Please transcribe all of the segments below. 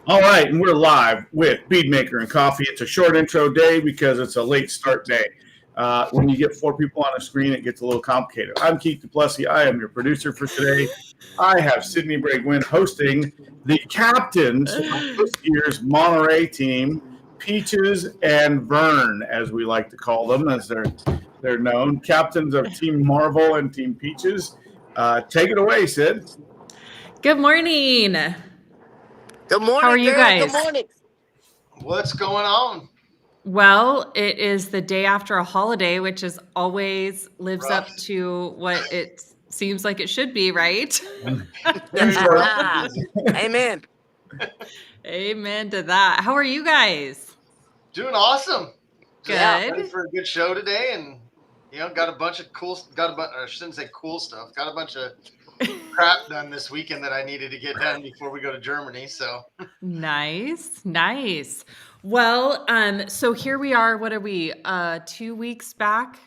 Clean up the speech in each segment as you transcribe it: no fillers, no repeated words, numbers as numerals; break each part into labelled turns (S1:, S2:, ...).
S1: All right, and we're live with Bead Maker and Coffee. It's a short intro day because it's a late start day. When you get four people on a screen, it gets a little complicated. I'm Keith Duplessis. I am your producer for today. I have Sydney Bragwin hosting the captains of this year's Monterey team, Peaches and Vern, as we like to call them, as they're known. Captains of Team Marvel and Team Peaches. Take it away, Sid.
S2: Good morning.
S3: Good morning.
S2: How are you guys?
S3: Good morning.
S4: What's going on?
S2: Well, it is the day after a holiday, which is always lives
S4: Rough.
S2: up to what it seems like it should be, right?
S3: Amen.
S2: Amen to that. How are you guys?
S4: Doing awesome.
S2: Good.
S4: Ready for a good show today, and got a bunch of I shouldn't say cool stuff. Got a bunch of crap done this weekend that I needed to get done before we go to Germany. So
S2: Nice. Well, so here we are. What are we? 2 weeks back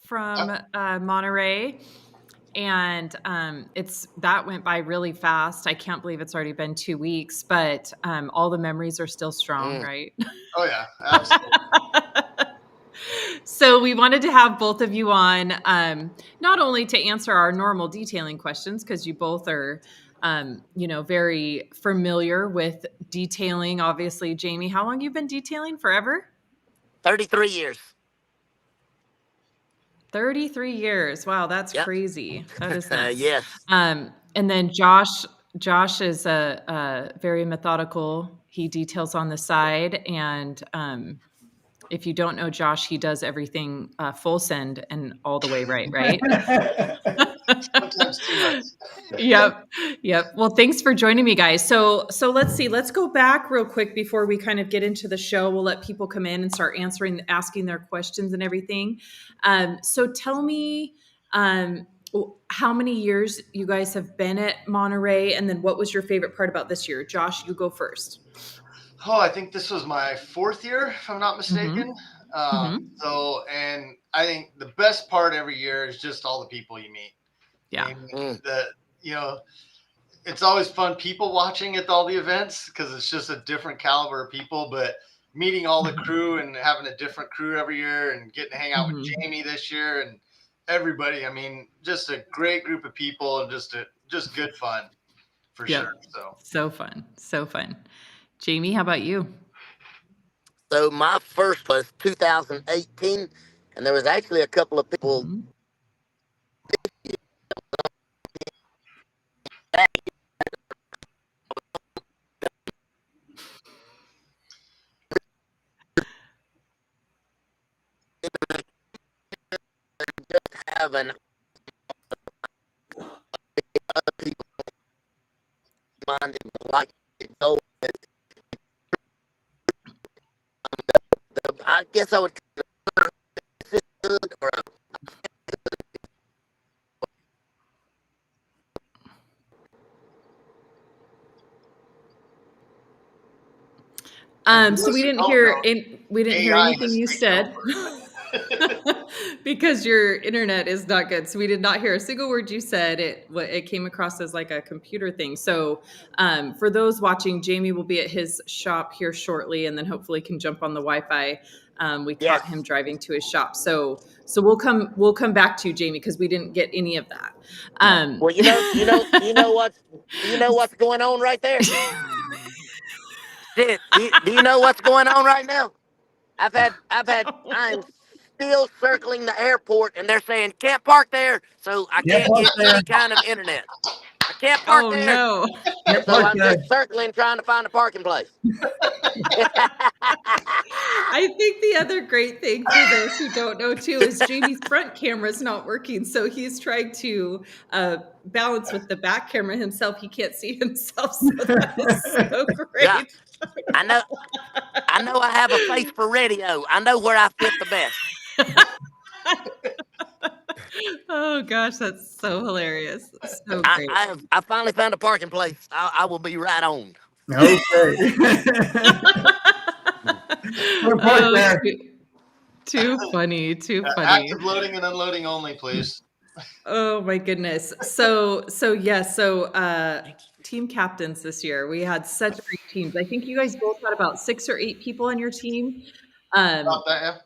S2: from Monterey. And that went by really fast. I can't believe it's already been 2 weeks, but all the memories are still strong, right?
S4: Oh yeah, absolutely.
S2: So we wanted to have both of you on, not only to answer our normal detailing questions, because you both are, very familiar with detailing. Obviously, Jamie, how long you been detailing? Forever?
S3: 33 years.
S2: 33 years. Wow, that's crazy. That is nuts.
S3: Yes.
S2: And then Josh is a very methodical. He details on the side, and if you don't know Josh, he does everything full send and all the way right?
S4: Sometimes too much.
S2: Yep. Well, thanks for joining me, guys. So let's see. Let's go back real quick before we kind of get into the show. We'll let people come in and start asking their questions and everything. So tell me how many years you guys have been at Monterey, and then what was your favorite part about this year? Josh, you go first.
S4: Oh, I think this was my 4th year, if I'm not mistaken. So, and I think the best part every year is just all the people you meet.
S2: Yeah.
S4: It's always fun people watching at all the events because it's just a different caliber of people, but meeting all the crew and having a different crew every year and getting to hang out with Jamie this year and everybody. I mean, just a great group of people and just good fun for sure.
S2: So fun. Jamie, how about you?
S3: So my first was 2018, and there was actually a couple of people. Just having other people minded like it go. I guess I would good or
S2: so we didn't hear anything you said because your internet is not good. So we did not hear a single word you said. It came across as like a computer thing. So for those watching, Jamie will be at his shop here shortly, and then hopefully can jump on the Wi-Fi. We caught him driving to his shop. So we'll come back to you, Jamie, because we didn't get any of that.
S3: Well, you know what's going on right there. Do you know what's going on right now? I'm still circling the airport, and they're saying can't park there, so I can't get any kind of internet. I can't park there.
S2: Oh no!
S3: So I'm just circling, trying to find a parking place.
S2: I think the other great thing for those who don't know too is Jamie's front camera is not working, so he's trying to balance with the back camera himself. He can't see himself, so that is so great.
S3: Yeah. I know I have a face for radio. I know where I fit the best.
S2: Oh gosh, that's so hilarious. So great.
S3: I finally found a parking place. I will be right on.
S1: Okay.
S2: Oh, too funny.
S4: Active loading and unloading only, please.
S2: Oh my goodness. Team captains this year. We had such great teams. I think you guys both had about 6 or 8 people on your team.
S4: About that,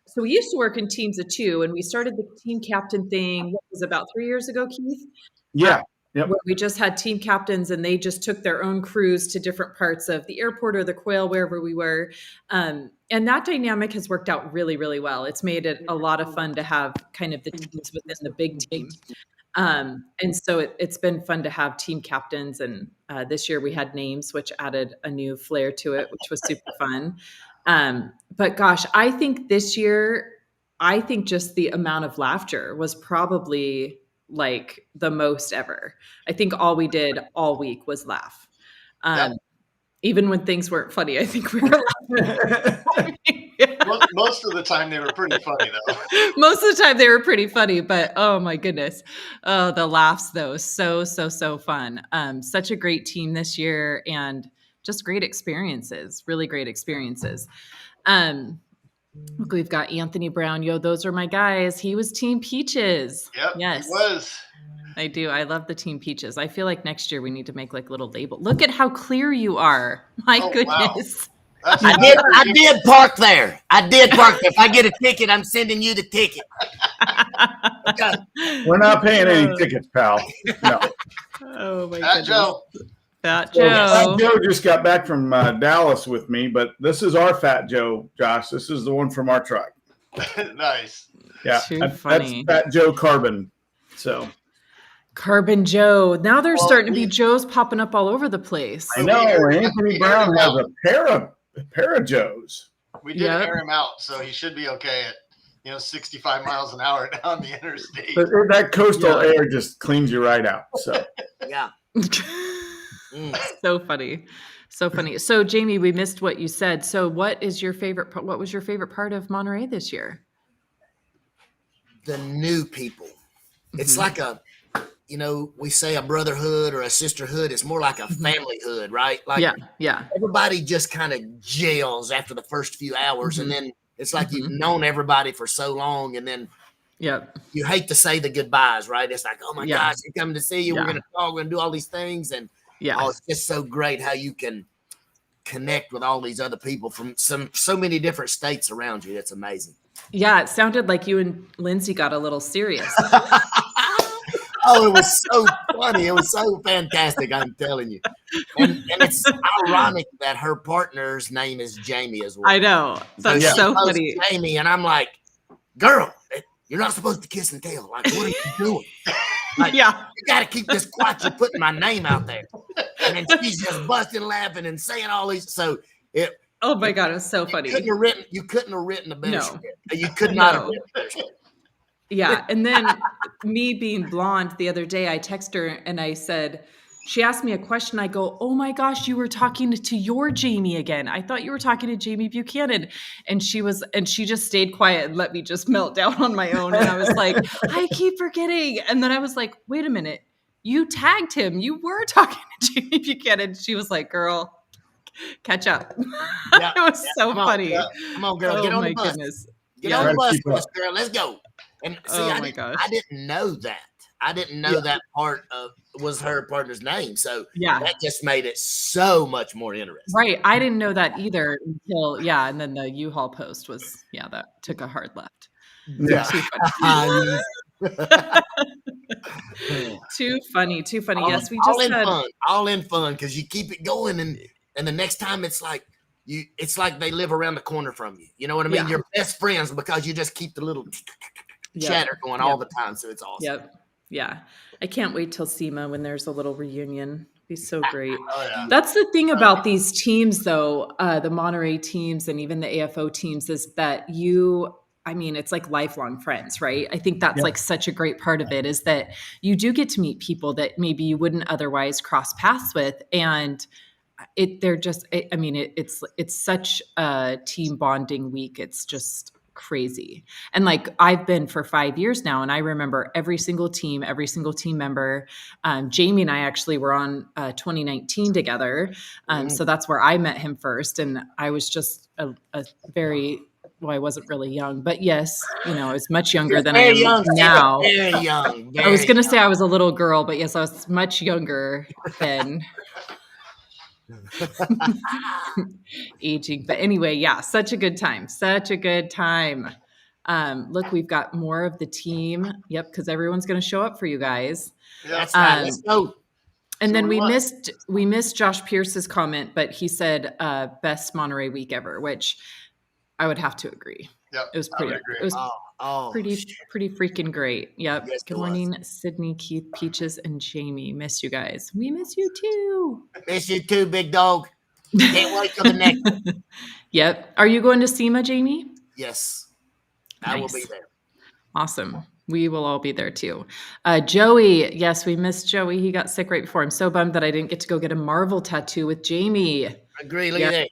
S2: So we used to work in teams of 2, and we started the team captain thing, what was it, about 3 years ago, Keith?
S1: Yeah. Yep.
S2: Where we just had team captains and they just took their own crews to different parts of the airport or the quail, wherever we were. And that dynamic has worked out really, really well. It's made it a lot of fun to have kind of the teams within the big team. And so it's been fun to have team captains. And this year we had names, which added a new flair to it, which was super fun. But gosh, I think this year, just the amount of laughter was probably like the most ever. I think all we did all week was laugh. Even when things weren't funny, I think we were laughing.
S4: Most of the time they were pretty funny, though.
S2: Most of the time they were pretty funny, but oh my goodness. Oh, the laughs though. So fun. Such a great team this year and just great experiences, really great experiences. Look, we've got Anthony Brown. Yo, those are my guys. He was Team Peaches.
S4: Yep,
S2: yes,
S4: he was.
S2: I do. I love the Team Peaches. I feel like next year we need to make like little label. Look at how clear you are. My goodness.
S4: Wow.
S3: I did park there. If I get a ticket, I'm sending you the ticket.
S1: Okay. We're not paying any tickets, pal. No.
S2: Oh my
S4: Fat
S2: goodness.
S4: Joe.
S2: Fat Joe.
S1: Fat Joe just got back from Dallas with me, but this is our Fat Joe, Josh. This is the one from our truck.
S4: Nice.
S1: Yeah,
S2: Too funny.
S1: That's Fat Joe Carbon. So
S2: Carbon Joe. Now there's starting to be Joes popping up all over the place.
S1: I know. Anthony Brown has a pair of Joes.
S4: We did air him out, so he should be okay at 65 miles an hour down the interstate.
S1: But that coastal air just cleans you right out. So
S3: yeah.
S2: So funny. So funny. So Jamie, we missed what you said. So what was your favorite part of Monterey this year?
S3: The new people. It's like we say a brotherhood or a sisterhood. It's more like a familyhood, right? Like everybody just kind of gels after the first few hours. And then it's like you've known everybody for so long. And then you hate to say the goodbyes, right? It's like, oh my gosh, you're coming to see you. We're going to talk. We're going to do all these things. And it's just so great how you can connect with all these other people from so many different states around you. That's amazing. Yeah.
S2: It sounded like you and Lindsay got a little serious.
S3: Oh, it was so funny. It was so fantastic. I'm telling you. And it's ironic that her partner's name is Jamie as well.
S2: I know. That's so funny.
S3: Jamie, and I'm like, girl, you're not supposed to kiss and tell. Like, what are you doing? Like, you got to keep this quiet. You're putting my name out there. And then she's just busting laughing and saying all these. So
S2: oh my God, it was so funny.
S3: You couldn't have written a better script. You could not have written a better script.
S2: Yeah. And then me being blonde the other day, I texted her and I said, she asked me a question. I go, oh my gosh, you were talking to your Jamie again. I thought you were talking to Jamie Buchanan. And she just stayed quiet and let me just melt down on my own. And I was like, I keep forgetting. And then I was like, wait a minute, you tagged him. You were talking to Jamie Buchanan. She was like, girl, catch up. It was so funny.
S3: Come on, girl, get on the bus.
S2: Goodness.
S3: Get on the bus, girl. Let's go. And see,
S2: gosh.
S3: I didn't know that. I didn't know that part was her partner's name. So that just made it so much more interesting.
S2: Right. I didn't know that either until, and then the U-Haul post was, that took a hard left.
S3: Yeah.
S2: Too funny. Yes, we
S3: just all in fun because you keep it going. And the next time it's like they live around the corner from you. You know what I mean? You're best friends because you just keep the little chatter going all the time. So it's awesome.
S2: Yep. Yeah. I can't wait till SEMA when there's a little reunion. It'd be so great.
S4: Oh, yeah.
S2: That's the thing about these teams though, the Monterey teams and even the AFO teams is that it's like lifelong friends, right? I think that's like such a great part of it is that you do get to meet people that maybe you wouldn't otherwise cross paths with. And it's such a team bonding week. It's just crazy. And like I've been for 5 years now and I remember every single team member. Jamie and I actually were on 2019 together. So that's where I met him first. And I was just a very I wasn't really young, but yes, I was much younger than I
S3: Very
S2: am
S3: young,
S2: now.
S3: Very young.
S2: I was going to say I was a little girl, but yes, I was much younger than aging. But anyway, yeah, such a good time. Such a good time. Look, we've got more of the team. Yep, because everyone's going to show up for you guys.
S3: That's right. Let's go.
S2: And then we missed Josh Pierce's comment, but he said best Monterey week ever, which I would have to agree.
S4: Yep,
S2: it was pretty. It was pretty freaking great. Yep.
S3: Yes,
S2: Good morning, Sydney, Keith, Peaches, and Jamie. Miss you guys. We miss you too.
S3: Miss you too, big dog. Can't wait till the next one.
S2: Yep. Are you going to SEMA, Jamie?
S3: Yes, I will be there.
S2: Awesome. We will all be there too. Joey, yes, we missed Joey. He got sick right before. I'm so bummed that I didn't get to go get a Marvel tattoo with Jamie.
S3: Agree. Look at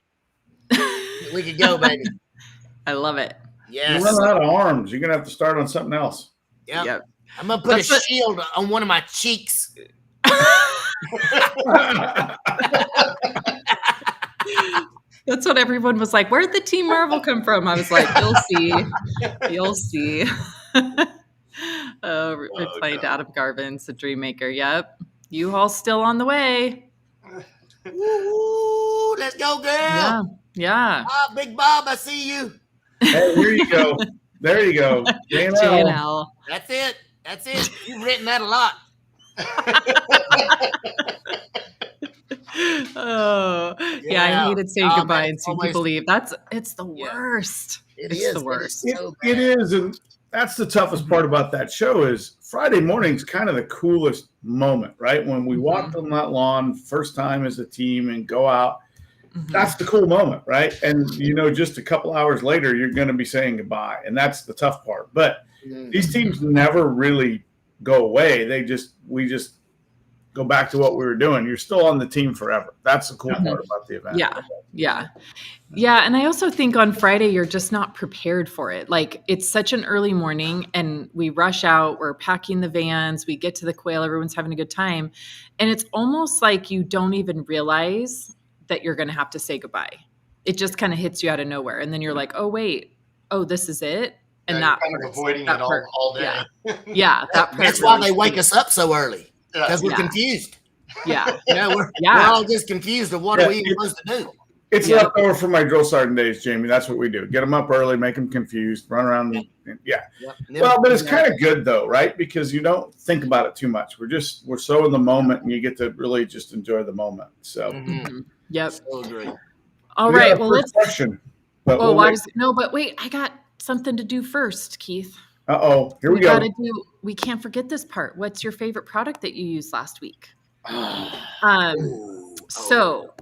S3: that. We could go, baby.
S2: I love it.
S3: Yes.
S1: You're running out of arms. You're gonna have to start on something else.
S3: Yep. I'm gonna put a shield on one of my cheeks.
S2: That's what everyone was like. Where'd the Team Marvel come from? I was like, you'll see. You'll see. Replied Adam Garvin's a dream maker. Yep. U-Haul still on the way.
S3: Woo, let's go, girl.
S2: Yeah.
S3: Big Bob, I see you.
S1: Hey, here you go. There you go.
S2: J&L.
S3: That's it. You've written that a lot.
S2: Oh, yeah. I hated saying goodbye and seeing people leave. It's the worst. It's the worst.
S1: It is. And that's the toughest part about that show is Friday morning's kind of the coolest moment, right? When we walked on that lawn first time as a team and go out, that's the cool moment, right? And, just a couple hours later, you're going to be saying goodbye. And that's the tough part. But these teams never really go away. We just go back to what we were doing. You're still on the team forever. That's the cool part about the event.
S2: Yeah. And I also think on Friday, you're just not prepared for it. Like it's such an early morning and we rush out, we're packing the vans, we get to the quail, everyone's having a good time. And it's almost like you don't even realize that you're going to have to say goodbye. It just kind of hits you out of nowhere. And then you're like, oh, wait, this is it. And that
S4: kind of avoiding it all day.
S2: Yeah.
S3: That's why they wake us up so early. Because we're confused.
S2: Yeah.
S3: We're all just confused of what are we even supposed to do.
S1: It's left over from my drill sergeant days, Jamie. That's what we do. Get them up early, make them confused, run around. Well, but it's kind of good though, right? Because you don't think about it too much. We're so in the moment and you get to really just enjoy the moment. So
S2: Yep.
S3: So agree.
S2: All right. Well, let's
S1: question. But
S2: but wait, I got something to do first, Keith.
S1: Here we go.
S2: We can't forget this part. What's your favorite product that you used last week? So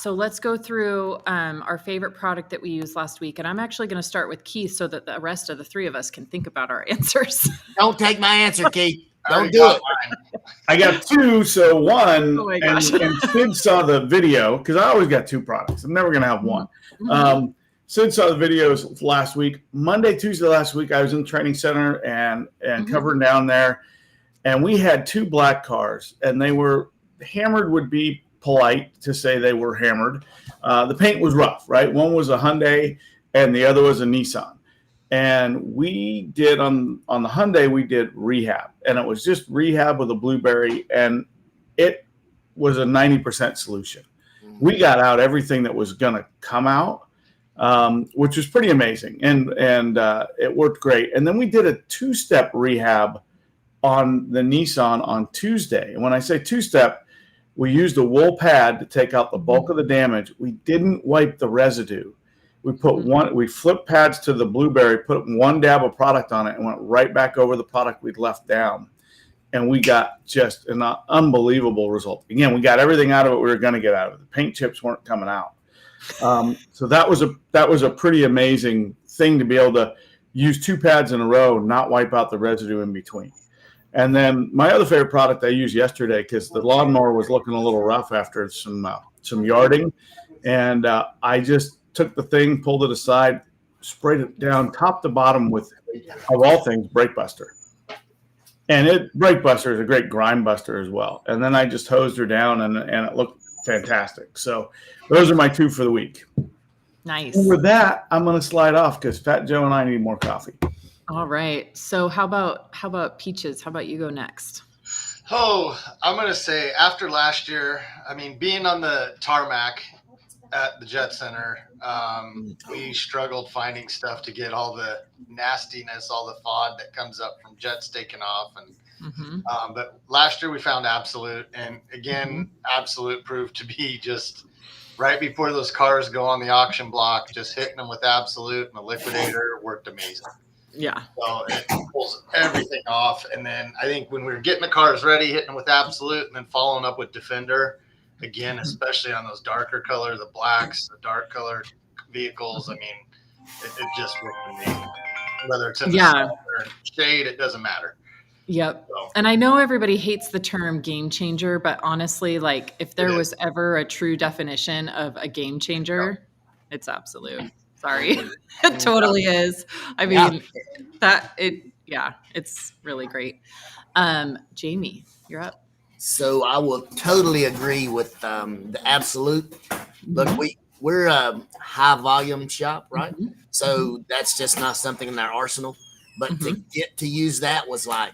S2: let's go through our favorite product that we used last week. And I'm actually going to start with Keith so that the rest of the three of us can think about our answers.
S3: Don't take my answer, Keith. Don't do it.
S1: I got two. So one, and Sid saw the video because I always got two products. I'm never going to have one. Sid saw the videos last week. Monday, Tuesday last week, I was in the training center and covering down there. And we had two black cars, and they were hammered would be polite to say they were hammered. The paint was rough, right? One was a Hyundai, and the other was a Nissan. And we did on the Hyundai, we did rehab. And it was just rehab with a blueberry, and it was a 90% solution. We got out everything that was going to come out. Which was pretty amazing, and it worked great. And then we did a two-step rehab on the Nissan on Tuesday. And when I say two-step, we used a wool pad to take out the bulk of the damage. We didn't wipe the residue. We flipped pads to the blueberry, put one dab of product on it, and went right back over the product we'd left down. And we got just an unbelievable result. Again, we got everything out of it we were going to get out of it. The paint chips weren't coming out. So that was a pretty amazing thing to be able to use two pads in a row, not wipe out the residue in between. And then my other favorite product I used yesterday, because the lawnmower was looking a little rough after some yarding, and I just took the thing, pulled it aside, sprayed it down top to bottom with, of all things, Brake Buster. And Brake Buster is a great grime buster as well. And then I just hosed her down, and it looked fantastic. So those are my two for the week.
S2: Nice.
S1: And with that, I'm going to slide off because Fat Joe and I need more coffee.
S2: All right. So how about Peaches? How about you go next?
S4: Oh, I'm going to say after last year, I mean, being on the tarmac at the Jet Center, we struggled finding stuff to get all the nastiness, all the FOD that comes up from jets taking off. And but last year we found Absolute, and again, Absolute proved to be just right before those cars go on the auction block, just hitting them with Absolute and the liquidator worked amazing.
S2: Yeah.
S4: So it pulls everything off. And then I think when we were getting the cars ready, hitting them with Absolute, and then following up with Defender, again, especially on those darker color, the blacks, the dark colored vehicles, I mean, it just worked amazing. Whether it's in the sun or shade, it doesn't matter.
S2: Yep. So. And I know everybody hates the term game changer, but honestly, like if there was ever a true definition of a game changer, it's Absolute. Sorry. It totally is. I mean, it's really great. Jamie, you're up.
S3: So I will totally agree with the Absolute. Look, we're a high volume shop, right? So that's just not something in our arsenal. But to get to use that was like,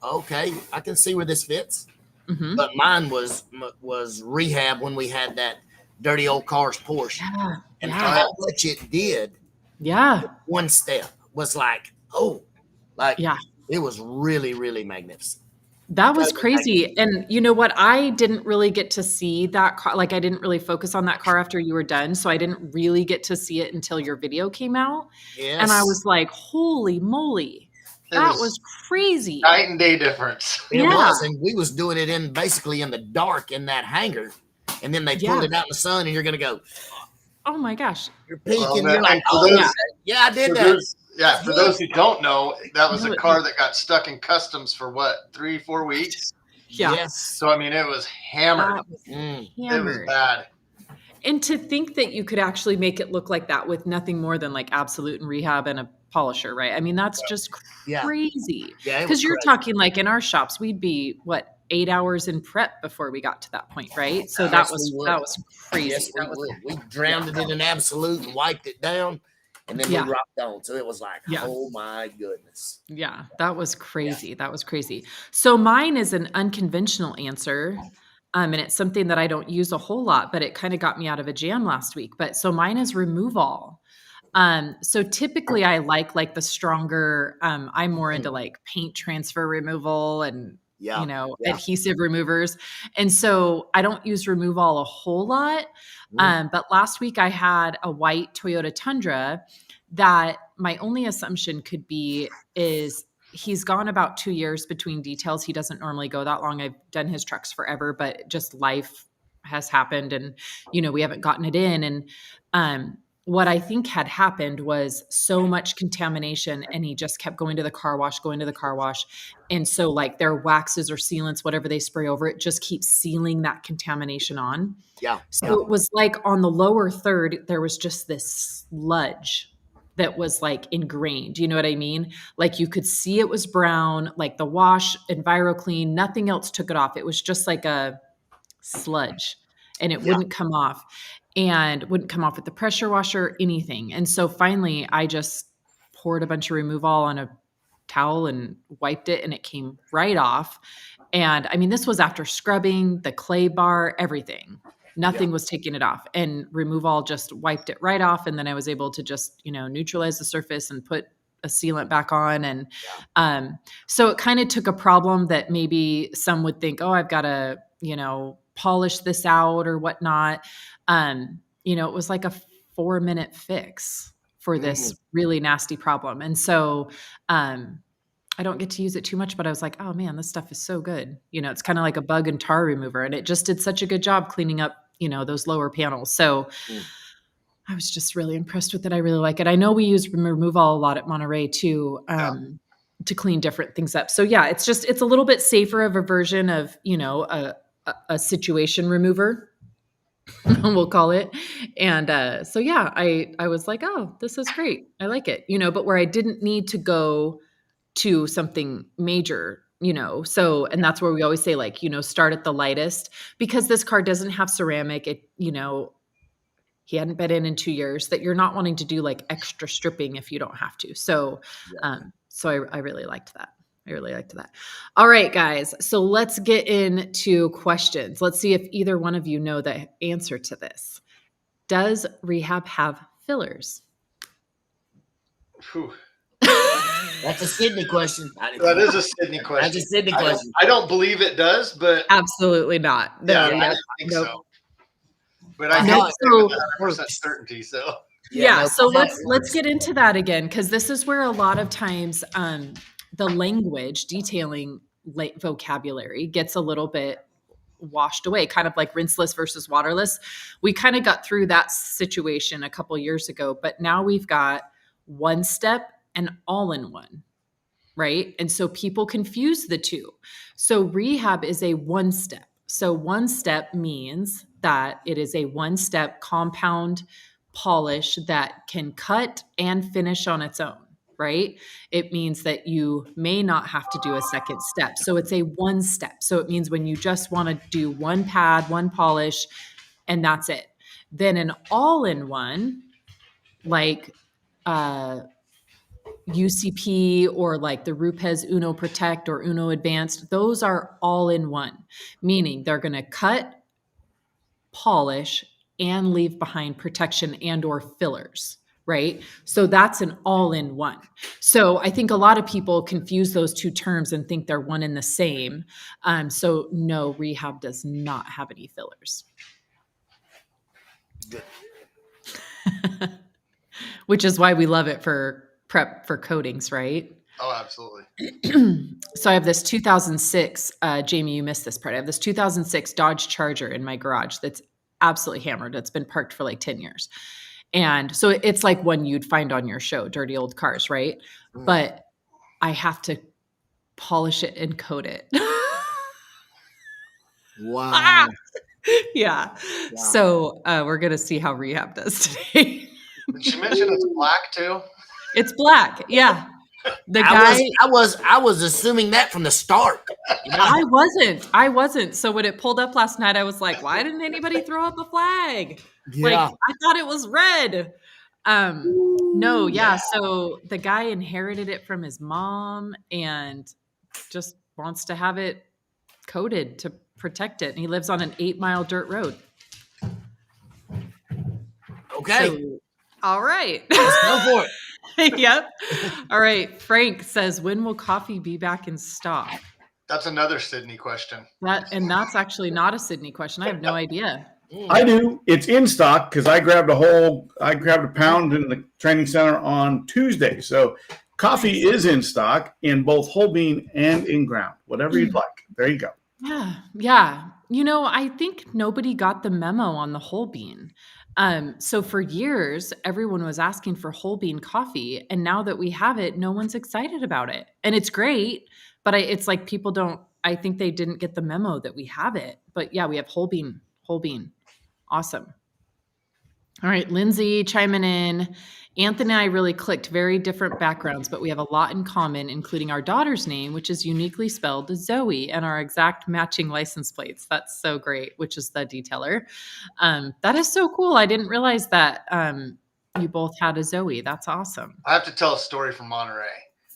S3: okay, I can see where this fits. But mine was rehab when we had that dirty old cars Porsche. And how much it did. One step was like, it was really, really magnificent.
S2: That was crazy. And you know what? I didn't really get to see that car. Like I didn't really focus on that car after you were done. So I didn't really get to see it until your video came out. Yes. And I was like, holy moly. That was crazy.
S4: Night and day difference.
S3: It was. And we was doing it basically in the dark in that hangar. And then they pulled it out in the sun and you're going to go,
S2: oh my gosh.
S3: You're peeking. You're like, I did that.
S4: For those who don't know, that was a car that got stuck in customs for 3-4 weeks.
S2: Yeah.
S3: Yes.
S4: So I mean, it was hammered. It was bad.
S2: And to think that you could actually make it look like that with nothing more than like Absolute and rehab and a polisher, right? I mean, that's just crazy. Because you're talking like in our shops, we'd be 8 hours in prep before we got to that point, right? So that was crazy.
S3: Yes, we drowned it in an Absolute and wiped it down. And then we rocked on. So it was like, oh my goodness.
S2: Yeah, that was crazy. That was crazy. So mine is an unconventional answer. And it's something that I don't use a whole lot, but it kind of got me out of a jam last week. But so mine is remove all. So typically I like the stronger, I'm more into like paint transfer removal and adhesive removers. And so I don't use remove all a whole lot. But last week I had a white Toyota Tundra that my only assumption could be is he's gone about 2 years between details. He doesn't normally go that long. I've done his trucks forever, but just life has happened and, we haven't gotten it in. And, what I think had happened was so much contamination and he just kept going to the car wash. And so like their waxes or sealants, whatever they spray over it, just keeps sealing that contamination on. So it was like on the lower third, there was just this sludge that was like ingrained. You know what I mean? Like you could see it was brown, like the wash, EnviroClean, nothing else took it off. It was just like a sludge and it wouldn't come off. And wouldn't come off with the pressure washer, anything. And so finally, I just poured a bunch of remove all on a towel and wiped it, and it came right off. And I mean, this was after scrubbing, the clay bar, everything. Nothing was taking it off. And remove all just wiped it right off. And then I was able to just, neutralize the surface and put a sealant back on. And so it kind of took a problem that maybe some would think, oh, I've got to, polish this out or whatnot. It was like a 4-minute fix for this really nasty problem. And so, I don't get to use it too much, but I was like, oh man, this stuff is so good. It's kind of like a bug and tar remover and it just did such a good job cleaning up, those lower panels. So I was just really impressed with it. I really like it. I know we use remove all a lot at Monterey too, to clean different things up. So yeah, it's a little bit safer of a version of, a situation remover, we'll call it. And so, yeah, I was like, oh, this is great. I like it, but where I didn't need to go to something major, so, and that's where we always say like, start at the lightest because this car doesn't have ceramic. It, he hadn't been in 2 years, that you're not wanting to do like extra stripping if you don't have to. So, I really liked that. I really liked that. All right, guys. So let's get into questions. Let's see if either one of you know the answer to this. Does rehab have fillers?
S4: Whew.
S3: That's a Sydney question.
S4: That is a Sydney question.
S3: That's a Sydney question.
S4: I don't believe it does, but
S2: Absolutely not. No,
S4: I don't think so. But I
S3: know
S4: can't say with 100% certainty. So
S2: so let's get into that again, because this is where a lot of times the language detailing vocabulary gets a little bit washed away, kind of like rinseless versus waterless. We kind of got through that situation a couple years ago, but now we've got one step and all-in-one, right? And so people confuse the two. So rehab is a one step. So one step means that it is a one-step compound polish that can cut and finish on its own, right? It means that you may not have to do a second step. So it's a one step. So it means when you just want to do one pad, one polish, and that's it. Then an all-in-one, like UCP or like the Rupes Uno Protect or Uno Advanced, those are all in one, meaning they're going to cut, polish, and leave behind protection and or fillers, right? So that's an all-in-one. So I think a lot of people confuse those two terms and think they're one and the same. So no, rehab does not have any fillers. Which is why we love it for prep for coatings, right?
S4: Oh, absolutely.
S2: So I have this 2006, Jamie, you missed this part. I have this 2006 Dodge Charger in my garage that's absolutely hammered. It's been parked for like 10 years. And so it's like one you'd find on your show, dirty old cars, right? But I have to polish it and coat it.
S3: Wow.
S2: Yeah. So we're going to see how rehab does today.
S4: Did she mention it's black too?
S2: It's black. Yeah.
S3: I was assuming that from the start.
S2: I wasn't. So when it pulled up last night, I was like, why didn't anybody throw up a flag?
S3: Yeah.
S2: Like, I thought it was red. No. Yeah. So the guy inherited it from his mom and just wants to have it coated to protect it. And he lives on an 8-mile dirt road.
S3: Okay.
S2: So, all right.
S3: Let's go for it.
S2: Yep. All right. Frank says, when will coffee be back in stock?
S4: That's another Sydney question.
S2: That's actually not a Sydney question. I have no idea.
S1: I do. It's in stock because I grabbed a pound in the training center on Tuesday. So coffee is in stock in both whole bean and in ground, whatever you'd like. There you go.
S2: Yeah. Yeah. You know, I think nobody got the memo on the whole bean. So for years, everyone was asking for whole bean coffee. And now that we have it, no one's excited about it. And it's great, but it's like I think they didn't get the memo that we have it. But yeah, we have whole bean. Awesome. All right, Lindsay chiming in. Anthony and I really clicked. Very different backgrounds, but we have a lot in common, including our daughter's name, which is uniquely spelled Zoe, and our exact matching license plates. That's so great, which is the detailer. That is so cool. I didn't realize that you both had a Zoe. That's awesome.
S4: I have to tell a story from Monterey.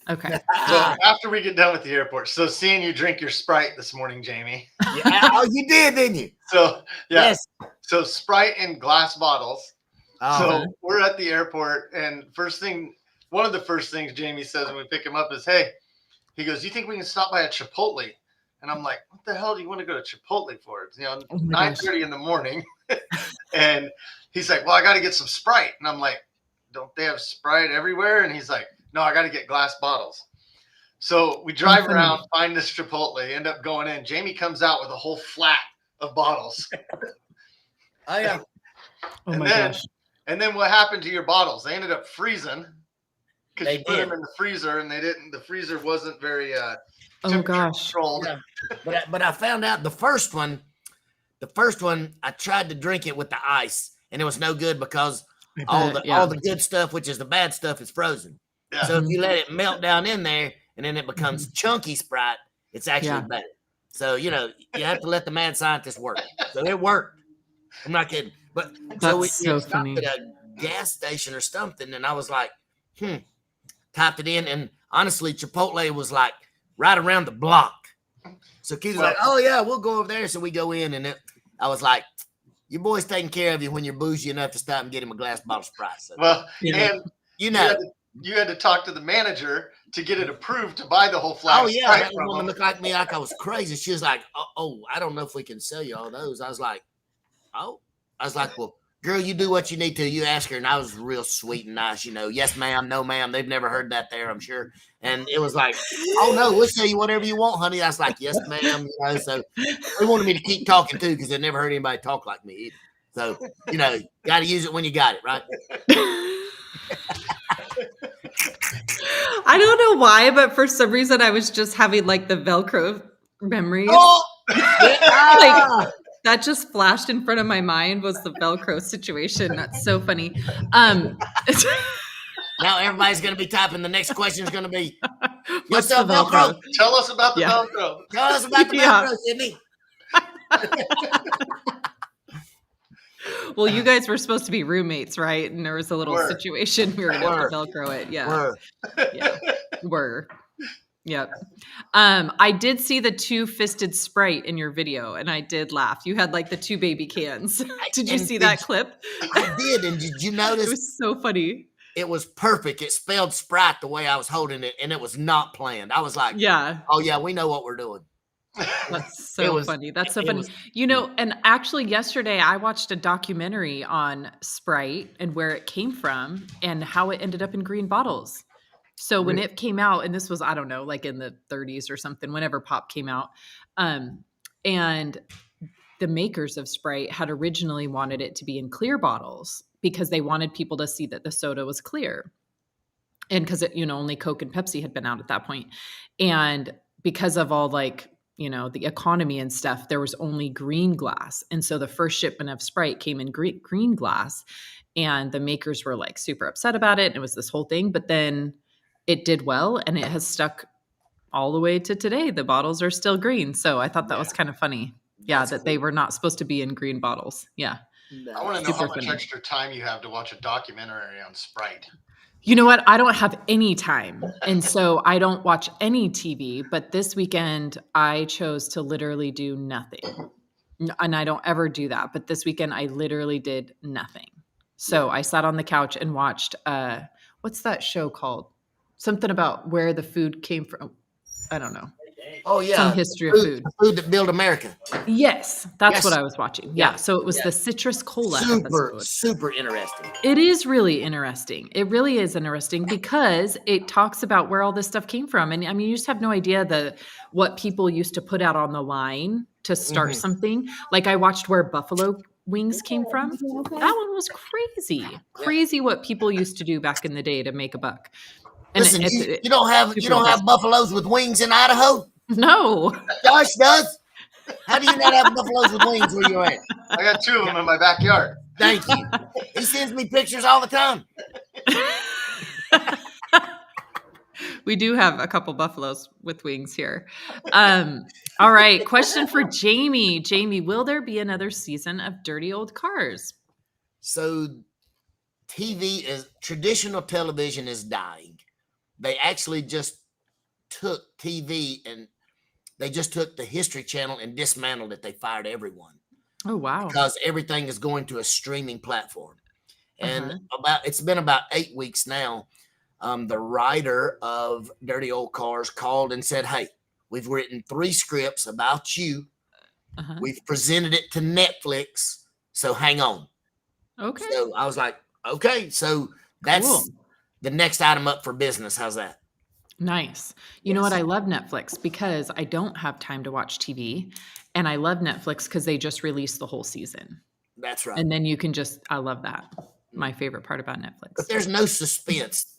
S2: Okay.
S4: So after we get done with the airport, so seeing you drink your Sprite this morning, Jamie.
S3: Yeah. Oh, you did, didn't you?
S4: So yeah.
S3: Yes.
S4: So Sprite in glass bottles. So we're at the airport, and one of the first things Jamie says when we pick him up is, hey, he goes, you think we can stop by a Chipotle? And I'm like, what the hell do you want to go to Chipotle for? It's 9:30 in the morning. And he's like, well, I got to get some Sprite. And I'm like, don't they have Sprite everywhere? And he's like, no, I got to get glass bottles. So we drive around, find this Chipotle, end up going in. Jamie comes out with a whole flat of bottles.
S3: Oh, yeah.
S2: Oh, my gosh.
S4: And then what happened to your bottles? They ended up freezing because you put them
S3: did.
S4: in the freezer, and the freezer wasn't very
S2: oh gosh
S4: controlled.
S3: Yeah. But I found out the first one I tried to drink it with the ice, and it was no good because all the good stuff, which is the bad stuff, is frozen. Yeah. So if you let it melt down in there and then it becomes chunky Sprite, it's actually better. So you have to let the mad scientist work. So it worked. I'm not kidding. But
S2: That's
S3: so we
S2: so
S3: stopped
S2: funny.
S3: at a gas station or something, and I was like, typed it in, and honestly, Chipotle was like right around the block. So Keith was like, "Oh yeah, we'll go over there." So we go in, and I was like, "Your boy's taking care of you when you're bougie enough to stop and get him a glass bottle of Sprite." So,
S4: and
S3: you know,
S4: you had to talk to the manager to get it approved to buy the whole flag.
S3: Oh yeah, that woman looked like me, like I was crazy. She was like, "Oh, I don't know if we can sell you all those." I was like, "Well, girl, you do what you need to. You ask her." And I was real sweet and nice, Yes, ma'am. No, ma'am. They've never heard that there, I'm sure. And it was like, "Oh no, we'll sell you whatever you want, honey." I was like, "Yes, ma'am." So they wanted me to keep talking too because they never heard anybody talk like me either. So got to use it when you got it, right?
S2: I don't know why, but for some reason I was just having like the Velcro memories.
S3: Oh,
S2: like that just flashed in front of my mind was the Velcro situation. That's so funny.
S3: Now everybody's going to be typing. The next question is going to be,
S2: what's the Velcro?
S4: Tell us about the Velcro.
S3: Tell us about the Velcro, Sydney.
S2: Well, you guys were supposed to be roommates, right? And there was a little situation we were going to have to Velcro it. Yeah. Were. Yep. I did see the two-fisted Sprite in your video, and I did laugh. You had like the two baby cans. Did you see that clip?
S3: I did, and did you notice?
S2: It was so funny.
S3: It was perfect. It spelled Sprite the way I was holding it, and it was not planned. I was like, oh yeah, we know what we're doing.
S2: That's so funny. That's so funny. And actually yesterday I watched a documentary on Sprite and where it came from and how it ended up in green bottles. So when it came out, and this was, I don't know, like in the 30s or something, whenever pop came out, and the makers of Sprite had originally wanted it to be in clear bottles because they wanted people to see that the soda was clear. And because only Coke and Pepsi had been out at that point. And because of all the economy and stuff, there was only green glass. And so the first shipment of Sprite came in green glass, and the makers were like super upset about it. And it was this whole thing, but then it did well, and it has stuck all the way to today. The bottles are still green. So I thought that was kind of funny. Yeah. That they were not supposed to be in green bottles. Yeah.
S4: I want to know how much extra time you have to watch a documentary on Sprite.
S2: You know what? I don't have any time. And so I don't watch any TV, but this weekend I chose to literally do nothing. And I don't ever do that. But this weekend I literally did nothing. So I sat on the couch and watched, what's that show called? Something about where the food came from. I don't know.
S3: Oh yeah.
S2: Some history of food.
S3: Food that built America.
S2: Yes. That's what I was watching. Yeah. So it was the citrus cola episode.
S3: Super interesting.
S2: It is really interesting. It really is interesting because it talks about where all this stuff came from. And I mean, you just have no idea what people used to put out on the line to start something. Like I watched where buffalo wings came from. That one was crazy what people used to do back in the day to make a buck. And
S3: listen, you don't have buffaloes with wings in Idaho?
S2: No.
S3: Josh does. How do you not have buffaloes with wings where you're at?
S4: I got two of them in my backyard.
S3: Thank you. He sends me pictures all the time.
S2: We do have a couple buffaloes with wings here. All right. Question for Jamie. Jamie, will there be another season of Dirty Old Cars?
S3: So traditional television is dying. They actually just took TV and they just took the History Channel and dismantled it. They fired everyone.
S2: Oh, wow.
S3: Because everything is going to a streaming platform. And it's been about 8 weeks now. The writer of Dirty Old Cars called and said, "Hey, we've written 3 scripts about you. We've presented it to Netflix. So hang on."
S2: Okay.
S3: So I was like, okay. So that's the next item up for business. How's that?
S2: Nice. You know what? I love Netflix because I don't have time to watch TV. And I love Netflix because they just released the whole season.
S3: That's right.
S2: And then you can I love that. My favorite part about Netflix.
S3: But there's no suspense.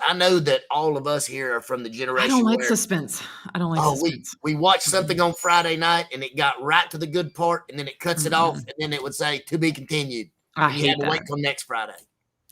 S3: I know that all of us here are from the generation.
S2: I don't like suspense. I don't like suspense.
S3: We watched something on Friday night and it got right to the good part and then it cuts it off and then it would say to be continued.
S2: I hate
S3: had to
S2: that.
S3: wait till next Friday.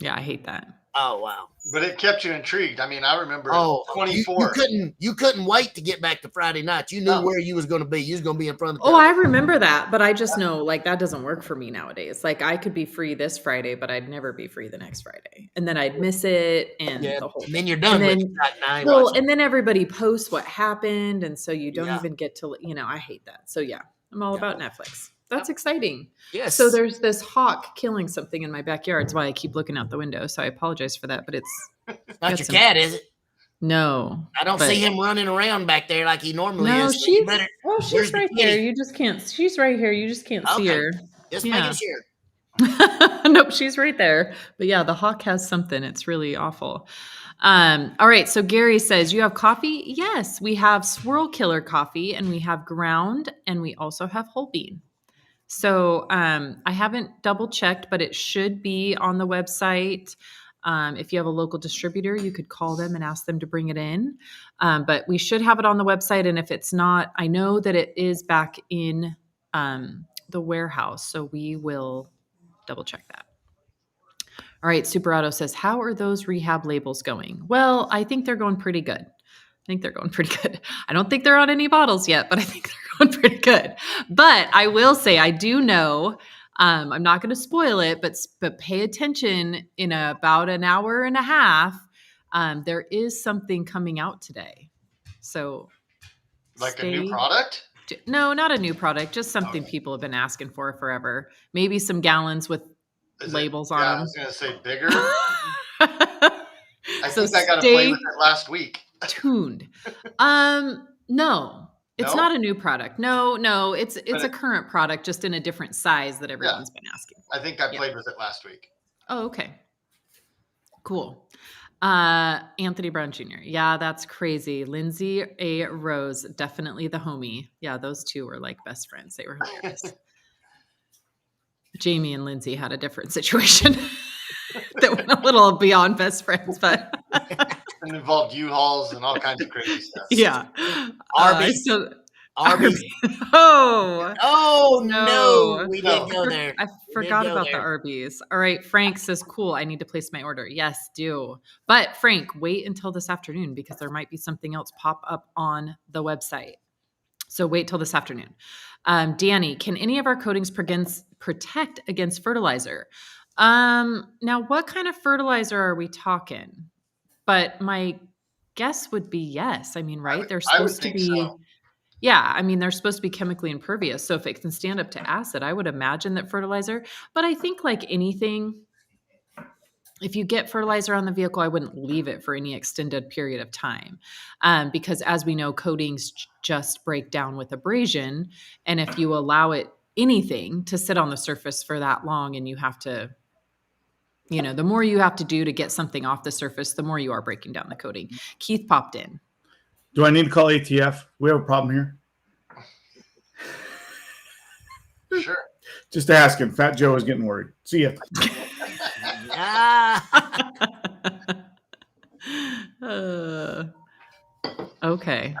S2: Yeah, I hate that.
S3: Oh, wow.
S4: But it kept you intrigued. I mean, I remember
S3: 24. You couldn't wait to get back to Friday night. You knew where you was going to be. You was going to be in front of the
S2: I remember that, but I just know like that doesn't work for me nowadays. Like I could be free this Friday, but I'd never be free the next Friday. And then I'd miss it and the whole
S3: and then you're done with it.
S2: And then everybody posts what happened. And so you don't even get to, I hate that. So I'm all about Netflix. That's exciting.
S3: Yes.
S2: So there's this hawk killing something in my backyard. That's why I keep looking out the window. So I apologize for that, but it's
S3: not your cat, is it?
S2: No.
S3: I don't see him running around back there like he normally is.
S2: She's right there. You just can't. She's right here. You just can't see her.
S3: Just making sure.
S2: Nope, she's right there. But the hawk has something. It's really awful. All right. So Gary says, you have coffee? Yes, we have Swirl Killer coffee and we have ground and we also have whole bean. So I haven't double checked, but it should be on the website. If you have a local distributor, you could call them and ask them to bring it in. But we should have it on the website. And if it's not, I know that it is back in the warehouse. So we will double check that. All right. Super Auto says, how are those rehab labels going? Well, I think they're going pretty good. I don't think they're on any bottles yet, but I think they're going pretty good. But I will say, I do know, I'm not going to spoil it, but pay attention in about an hour and a half. There is something coming out today. So
S4: like a new product?
S2: No, not a new product. Just something people have been asking for forever. Maybe some gallons with labels on them.
S4: I was going to say bigger. I think I got to play with it last week.
S2: Tuned. No, it's not a new product. No, it's a current product, just in a different size that everyone's been asking for.
S4: I think I played with it last week.
S2: Oh, okay. Cool. Anthony Brown Jr. Yeah, that's crazy. Lindsay A. Rose, definitely the homie. Yeah, those two were like best friends. They were hilarious. Jamie and Lindsay had a different situation that went a little beyond best friends, but
S4: and involved U-Hauls and all kinds of crazy stuff.
S2: Yeah.
S3: Arby's.
S2: Arby's. Oh,
S3: no. We didn't go there.
S2: I forgot about the Arby's. All right. Frank says, cool. I need to place my order. Yes, do. But Frank, wait until this afternoon because there might be something else pop up on the website. So wait till this afternoon. Danny, can any of our coatings protect against fertilizer? Now, what kind of fertilizer are we talking? But my guess would be yes. I mean, right? They're supposed to be. So. Yeah. I mean, they're supposed to be chemically impervious. So if it can stand up to acid, I would imagine that fertilizer. But I think like anything, if you get fertilizer on the vehicle, I wouldn't leave it for any extended period of time. Because as we know, coatings just break down with abrasion. And if you allow anything to sit on the surface for that long and you have to, the more you have to do to get something off the surface, the more you are breaking down the coating. Keith popped in.
S1: Do I need to call ATF? We have a problem here.
S4: Sure.
S1: Just asking. Fat Joe is getting worried. See ya.
S2: Okay.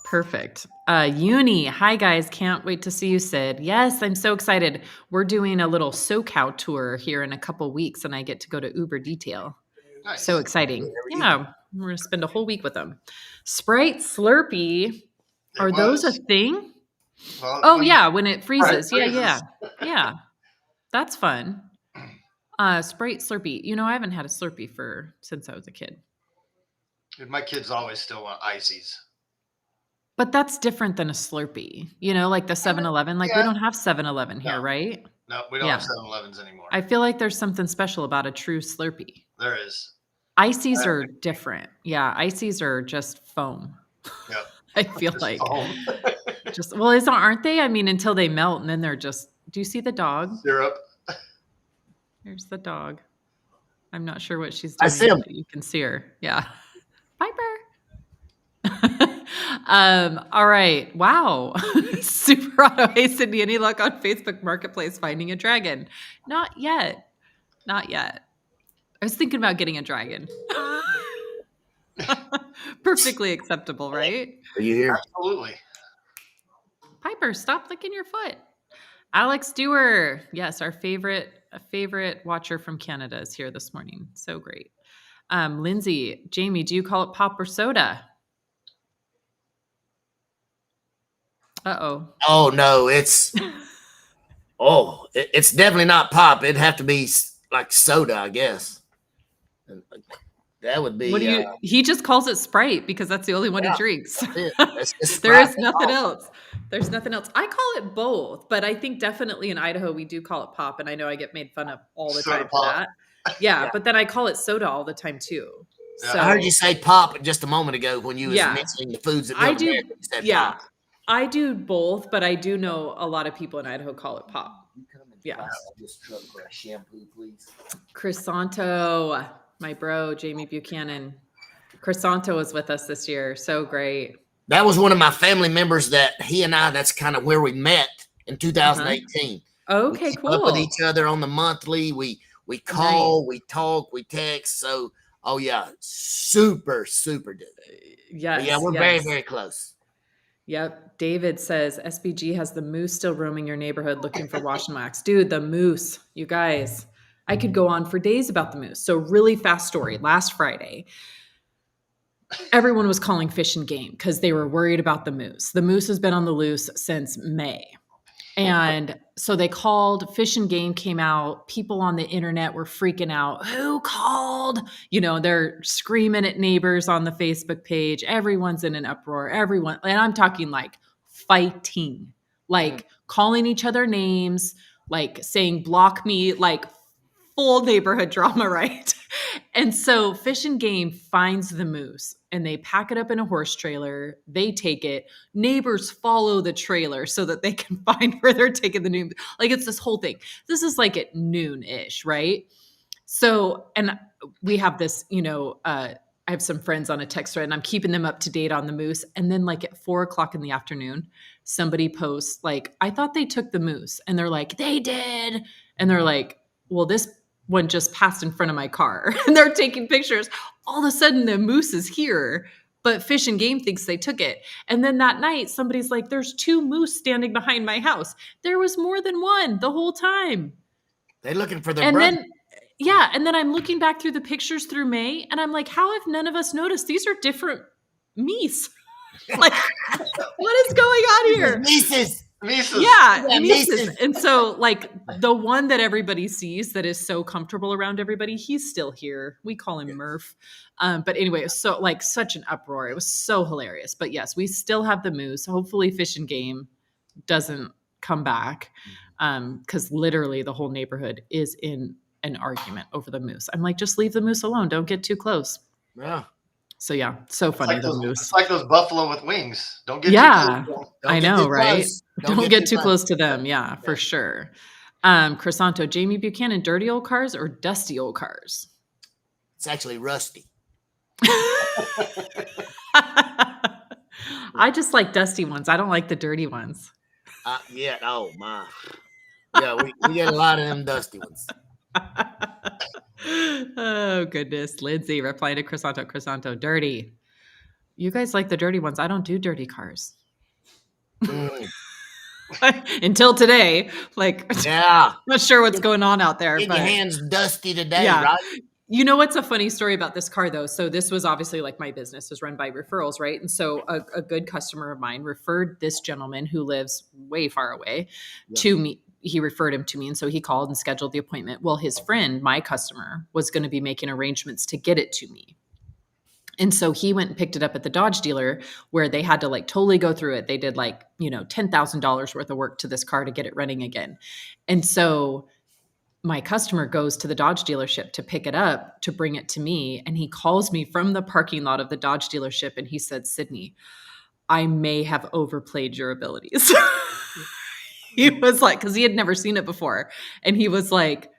S2: Perfect. Uni. Hi, guys. Can't wait to see you, Sid. Yes, I'm so excited. We're doing a little SoCal tour here in a couple weeks, and I get to go to Uber Detail. Nice. So exciting. Yeah. We're going to spend a whole week with them. Sprite Slurpee. Are those a thing? Well, when it freezes. Yeah. That's fun. Sprite Slurpee. I haven't had a Slurpee since I was a kid.
S4: My kids always still want ices.
S2: But that's different than a Slurpee. Like the 7-Eleven. Like we don't have 7-Eleven here, right?
S4: No, we don't have 7-Elevens anymore.
S2: I feel like there's something special about a true Slurpee.
S4: There is.
S2: Ices are different. Yeah, ices are just foam.
S4: Yep.
S2: I feel just like aren't they? I mean, until they melt and then they're just. Do you see the dog?
S4: Syrup.
S2: There's the dog. I'm not sure what she's doing.
S3: I see him.
S2: You can see her. Yeah. Piper. All right. Wow. Super Auto. Hey, Sydney, any luck on Facebook Marketplace finding a dragon? Not yet. I was thinking about getting a dragon. Perfectly acceptable, right?
S3: Are you here?
S4: Absolutely.
S2: Piper, stop licking your foot. Alex Dewar. Yes, our favorite watcher from Canada is here this morning. So great. Lindsay, Jamie, do you call it pop or soda? Uh-oh.
S3: Oh, no, it's definitely not pop. It'd have to be like soda, I guess. That would be.
S2: He just calls it Sprite because that's the only one he drinks.
S3: There
S2: is nothing else. There's nothing else. I call it both, but I think definitely in Idaho we do call it pop, and I know I get made fun of all the time for that. Yeah, but then I call it soda all the time too.
S3: Yeah. So I heard you say pop just a moment ago when you was mentioning the foods that I do. Pop.
S2: I do both, but I do know a lot of people in Idaho call it pop. Yeah.
S3: This truck for a shampoo, please.
S2: Crisanto, my bro, Jamie Buchanan. Crisanto was with us this year. So great.
S3: That was one of my family members that he and I, that's kind of where we met in 2018.
S2: Okay, cool.
S3: Up with each other on the monthly. We call, we talk, we text. So, super dude.
S2: Yes.
S3: Yeah, we're very, very close.
S2: Yep. David says SBG has the moose still roaming your neighborhood looking for wash and wax. Dude, the moose, you guys. I could go on for days about the moose. So really fast story. Last Friday, everyone was calling Fish and Game because they were worried about the moose. The moose has been on the loose since May. And so they called, Fish and Game came out. People on the internet were freaking out. Who called? They're screaming at neighbors on the Facebook page. Everyone's in an uproar. Everyone. And I'm talking like fighting, like calling each other names, like saying block me, like full neighborhood drama, right? And so Fish and Game finds the moose and they pack it up in a horse trailer. They take it. Neighbors follow the trailer so that they can find where they're taking the moose. Like it's this whole thing. This is like at noon-ish, right? So, and we have this, I have some friends on a text thread and I'm keeping them up to date on the moose. And then like at 4:00 in the afternoon, somebody posts like, I thought they took the moose. And they're like, they did. And they're like, well, this one just passed in front of my car and they're taking pictures. All of a sudden the moose is here, but Fish and Game thinks they took it. And then that night, somebody's like, there's 2 moose standing behind my house. There was more than one the whole time.
S3: They're looking for their brother.
S2: And then I'm looking back through the pictures through May and I'm like, how have none of us noticed? These are different meese. Like, what is going on here?
S3: Mises.
S2: Yeah, Mises. And so like the one that everybody sees that is so comfortable around everybody, he's still here. We call him Murph. But anyway, it was so like such an uproar. It was so hilarious. But yes, we still have the moose. Hopefully Fish and Game doesn't come back. Because literally the whole neighborhood is in an argument over the moose. I'm like, just leave the moose alone. Don't get too close.
S3: Yeah.
S2: So yeah, so funny.
S4: It's like those buffalo with wings. Don't get
S2: too
S4: close.
S2: I know, right? Don't get too close to them. Yeah, for sure. Crisanto, Jamie Buchanan, dirty old cars or dusty old cars?
S3: It's actually rusty.
S2: I just like dusty ones. I don't like the dirty ones.
S3: Oh my. Yeah, we get a lot of them dusty ones.
S2: Oh goodness. Lindsay replying to Crisanto, dirty. You guys like the dirty ones. I don't do dirty cars. Until today. Like, not sure what's going on out there.
S3: Get your hands dusty today, right?
S2: You know what's a funny story about this car though? So this was obviously like my business is run by referrals, right? And so a good customer of mine referred this gentleman who lives way far away to me. He referred him to me. And so he called and scheduled the appointment. Well, his friend, my customer, was going to be making arrangements to get it to me. And so he went and picked it up at the Dodge dealer where they had to like totally go through it. They did like, $10,000 worth of work to this car to get it running again. And so my customer goes to the Dodge dealership to pick it up, to bring it to me. And he calls me from the parking lot of the Dodge dealership. And he said, Sydney, I may have overplayed your abilities. He was like, because he had never seen it before. And he was like,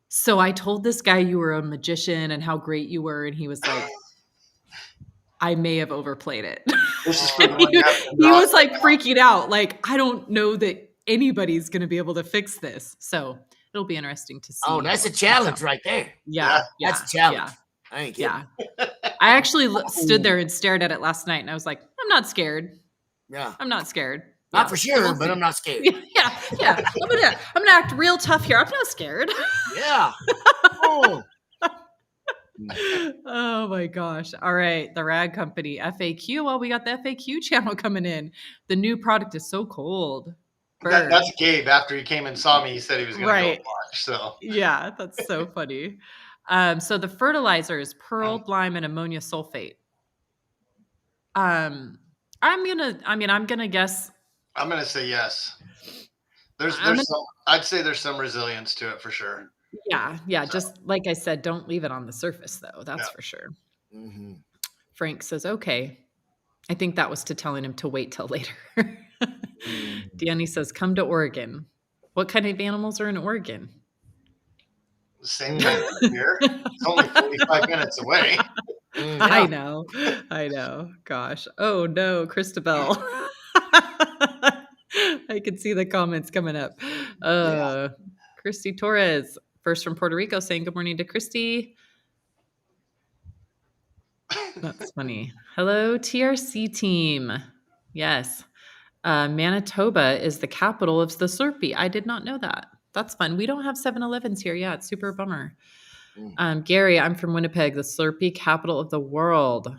S2: so I told this guy you were a magician and how great you were. And he was like, I may have overplayed it. He was like freaking out. Like, I don't know that anybody's going to be able to fix this. So it'll be interesting to see.
S3: Oh, that's a challenge right there.
S2: Yeah.
S3: That's a challenge. I ain't kidding.
S2: Yeah. I actually stood there and stared at it last night. And I was like, I'm not scared.
S3: Yeah.
S2: I'm not scared.
S3: Not for sure, but I'm not scared.
S2: Yeah. I'm gonna act real tough here. I'm not scared.
S3: Yeah. Oh.
S2: Oh my gosh. All right. The Rag Company FAQ. Well, we got the FAQ channel coming in. The new product is so cold.
S4: That's Gabe. After he came and saw me, he said he was going to go watch. So
S2: yeah, that's so funny. So the fertilizer is pearl, lime, and ammonia sulfate. I'm gonna guess.
S4: I'm gonna say yes. I'd say there's some resilience to it for sure.
S2: Yeah. So. Just like I said, don't leave it on the surface though. That's for sure. Mm-hmm. Frank says, okay. I think that was to telling him to wait till later. Danny says, come to Oregon. What kind of animals are in Oregon?
S4: The same kind here. It's only 45 minutes away.
S2: Yeah. I know. Gosh. Oh no, Christabel. I can see the comments coming up. Christy Torres, first from Puerto Rico, saying good morning to Christy. That's funny. Hello, TRC team. Yes. Manitoba is the capital of the Slurpee. I did not know that. That's fun. We don't have 7-Elevens here. Yeah, it's super bummer. Gary, I'm from Winnipeg, the Slurpee capital of the world.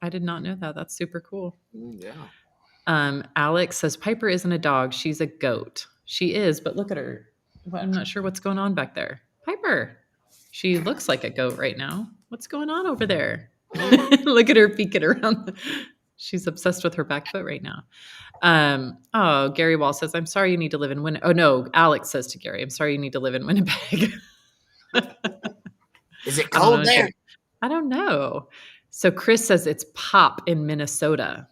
S2: I did not know that. That's super cool. Yeah. Alex says Piper isn't a dog. She's a goat. She is, but look at her. I'm not sure what's going on back there. Piper. She looks like a goat right now. What's going on over there? Look at her peeking around. She's obsessed with her back foot right now. Gary Wall says, I'm sorry you need to live in Winnipeg. Oh, no. Alex says to Gary, I'm sorry you need to live in Winnipeg.
S3: Is it cold there?
S2: I don't know. So Chris says it's pop in Minnesota.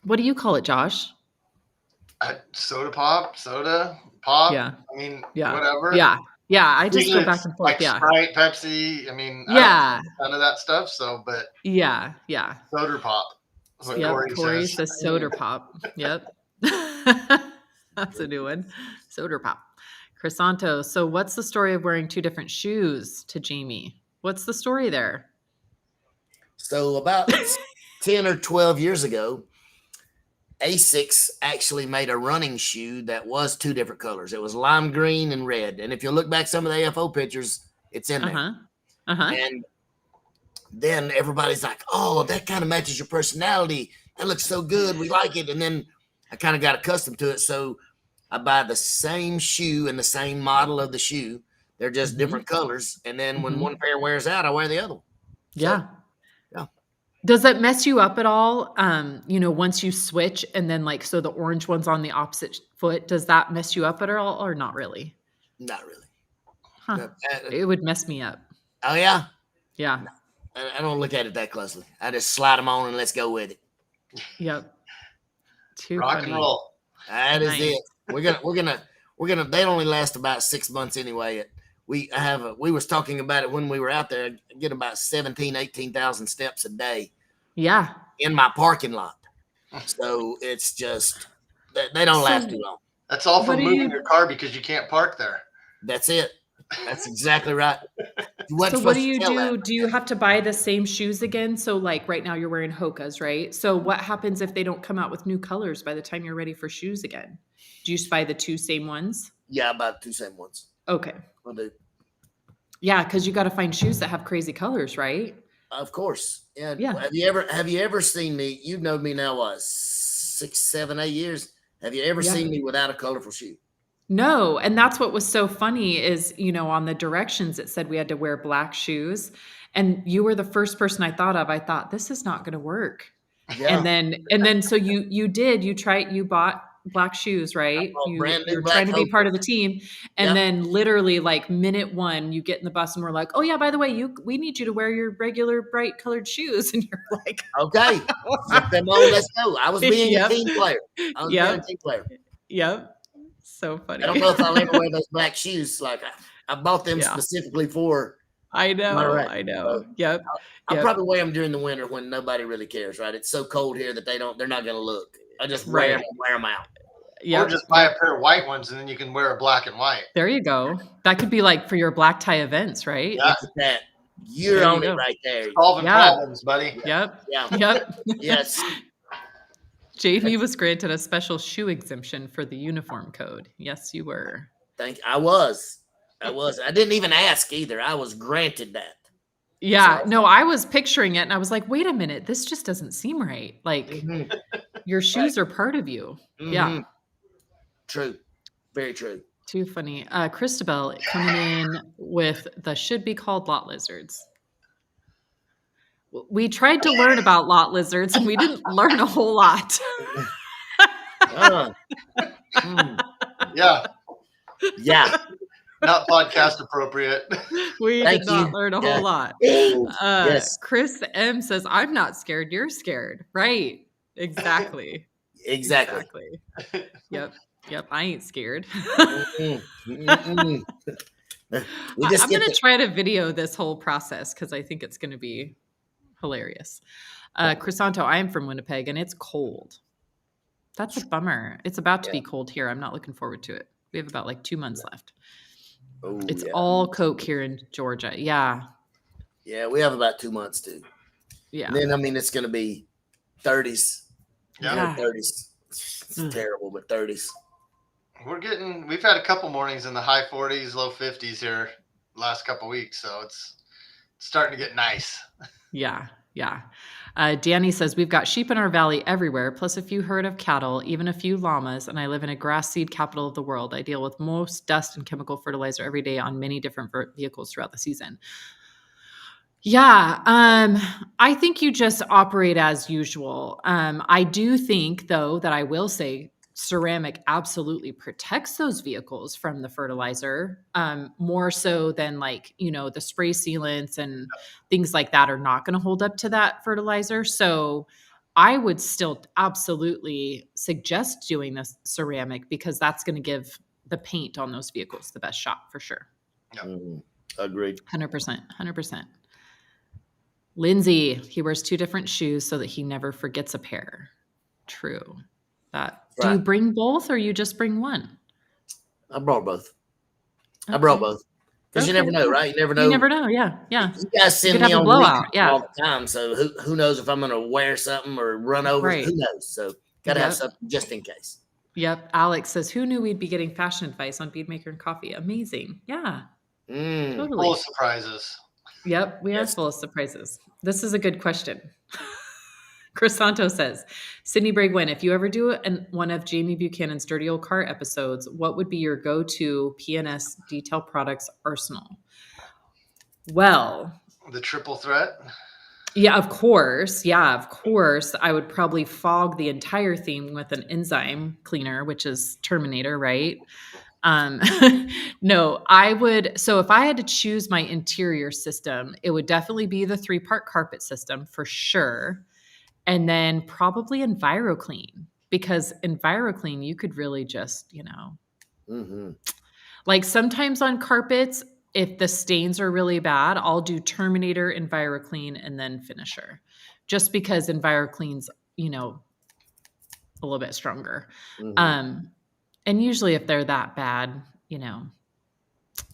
S2: What do you call it, Josh?
S4: Soda pop.
S2: Yeah.
S4: I mean, whatever.
S2: Yeah. I just go back and forth.
S4: Like Sprite, Pepsi. I mean, I don't none of that stuff. So, but
S2: yeah.
S4: Soda pop.
S2: Yep. Corey says soda pop. Yep. That's a new one. Soda pop. Crisanto. So what's the story of wearing two different shoes to Jamie? What's the story there?
S3: So about 10 or 12 years ago, Asics actually made a running shoe that was two different colors. It was lime green and red. And if you look back some of the AFO pictures, it's in there. And then everybody's like, oh, that kind of matches your personality. That looks so good. We like it. And then I kind of got accustomed to it. So I buy the same shoe and the same model of the shoe. They're just different colors. And then when one pair wears out, I wear the other one.
S2: Yeah. Does that mess you up at all? Once you switch and then so the orange one's on the opposite foot, does that mess you up at all or not really?
S3: Not really.
S2: Huh. It would mess me up.
S3: Oh, yeah?
S2: Yeah.
S3: I don't look at it that closely. I just slide them on and let's go with it.
S2: Yep. Too
S4: rock
S2: funny.
S4: and roll.
S3: That is it. We're gonna. They only last about 6 months anyway. We was talking about it when we were out there. I get about 18,000 steps a day.
S2: Yeah.
S3: In my parking lot. So it's just they don't last too long.
S4: That's all for moving your car because you can't park there.
S3: That's it. That's exactly right.
S2: So what do you do? Do you have to buy the same shoes again? So right now you're wearing Hoka's, right? So what happens if they don't come out with new colors by the time you're ready for shoes again? Do you just buy the two same ones?
S3: Yeah, about the two same ones.
S2: Okay.
S3: I do.
S2: Yeah, because you got to find shoes that have crazy colors, right?
S3: Of course. Yeah.
S2: Yeah.
S3: Have you ever seen me? You've known me now, what, 6, 7, 8 years? Have you ever seen me without a colorful shoe?
S2: No. And that's what was so funny is, on the directions, it said we had to wear black shoes. And you were the first person I thought of. I thought, this is not going to work. Yeah. And then so you bought black shoes, right? You're trying to be part of the team. And then literally minute one, you get in the bus and we're like, oh yeah, by the way, we need you to wear your regular bright colored shoes. And you're like,
S3: okay, zip them on, let's go. I was being a team player.
S2: Yep. So funny.
S3: I don't know if I'll ever wear those black shoes. I bought them specifically for.
S2: I know. Yep.
S3: I'll probably wear them during the winter when nobody really cares, right? It's so cold here that they're not going to look. I just wear them out.
S2: Yeah.
S4: Or just buy a pair of white ones and then you can wear a black and white.
S2: There you go. That could be for your black tie events, right?
S3: Yeah. That. You're on it right there.
S4: Solving problems, buddy.
S2: Yep.
S3: Yeah.
S2: Yep.
S3: Yes.
S2: Jamie was granted a special shoe exemption for the uniform code. Yes, you were.
S3: I was. I didn't even ask either. I was granted that.
S2: Yeah. So, no, I was picturing it and I was like, wait a minute, this just doesn't seem right. Like your shoes are part of you. Yeah.
S3: True. Very true.
S2: Too funny. Christabel coming in with the should be called lot lizards. We tried to learn about lot lizards and we didn't learn a whole lot.
S4: Yeah.
S3: Yeah.
S4: Not podcast appropriate.
S2: We did not learn a whole lot.
S3: Yes.
S2: Chris M says, I'm not scared. You're scared. Right. Exactly.
S3: Exactly.
S2: Yep. I ain't scared.
S3: I'm
S2: going to try to video this whole process because I think it's going to be hilarious. Crisanto, I am from Winnipeg and it's cold. That's a bummer. It's about to be cold here. I'm not looking forward to it. We have about like 2 months left.
S3: Oh,
S2: it's all Coke here in Georgia. Yeah.
S3: Yeah, we have about 2 months too. Yeah. And then, I mean, it's going to be 30s.
S2: Yeah.
S3: 30s. It's terrible, but 30s.
S4: We've had a couple mornings in the high 40s, low 50s here last couple weeks. So it's starting to get nice.
S2: Yeah. Danny says, we've got sheep in our valley everywhere, plus a few herd of cattle, even a few llamas, and I live in a grass seed capital of the world. I deal with most dust and chemical fertilizer every day on many different vehicles throughout the season. Yeah, I think you just operate as usual. I do think, though, that I will say ceramic absolutely protects those vehicles from the fertilizer, more so than the spray sealants and things like that are not going to hold up to that fertilizer. So I would still absolutely suggest doing this ceramic because that's going to give the paint on those vehicles the best shot for sure.
S4: Yeah.
S3: Agreed.
S2: 100%. Lindsay, he wears 2 different shoes so that he never forgets a pair. True. Do you bring both or you just bring one?
S3: I brought both. Okay. I brought both. Because you never know, right? You never know.
S2: You never know, yeah.
S3: You guys send me on blowout, all the time, so who knows if I'm going to wear something or run over. Right. Who knows? So got to have something just in case.
S2: Yep. Alex says, who knew we'd be getting fashion advice on Bead Maker and Coffee? Amazing. Yeah.
S3: Totally.
S4: Full of surprises.
S2: Yep. We are full of surprises. This is a good question. Crisanto says, Sydney Brigwin, if you ever do one of Jamie Buchanan's Dirty Old Car episodes, what would be your go-to PNS detail products arsenal? Well,
S4: the triple threat.
S2: Yeah, of course. I would probably fog the entire theme with an enzyme cleaner, which is Terminator, right? No, I would. So if I had to choose my interior system, it would definitely be the 3-part carpet system for sure. And then probably EnviroClean, because EnviroClean, you could really just, like sometimes on carpets, if the stains are really bad, I'll do Terminator, EnviroClean, and then Finisher, just because EnviroClean's, a little bit stronger. And usually if they're that bad,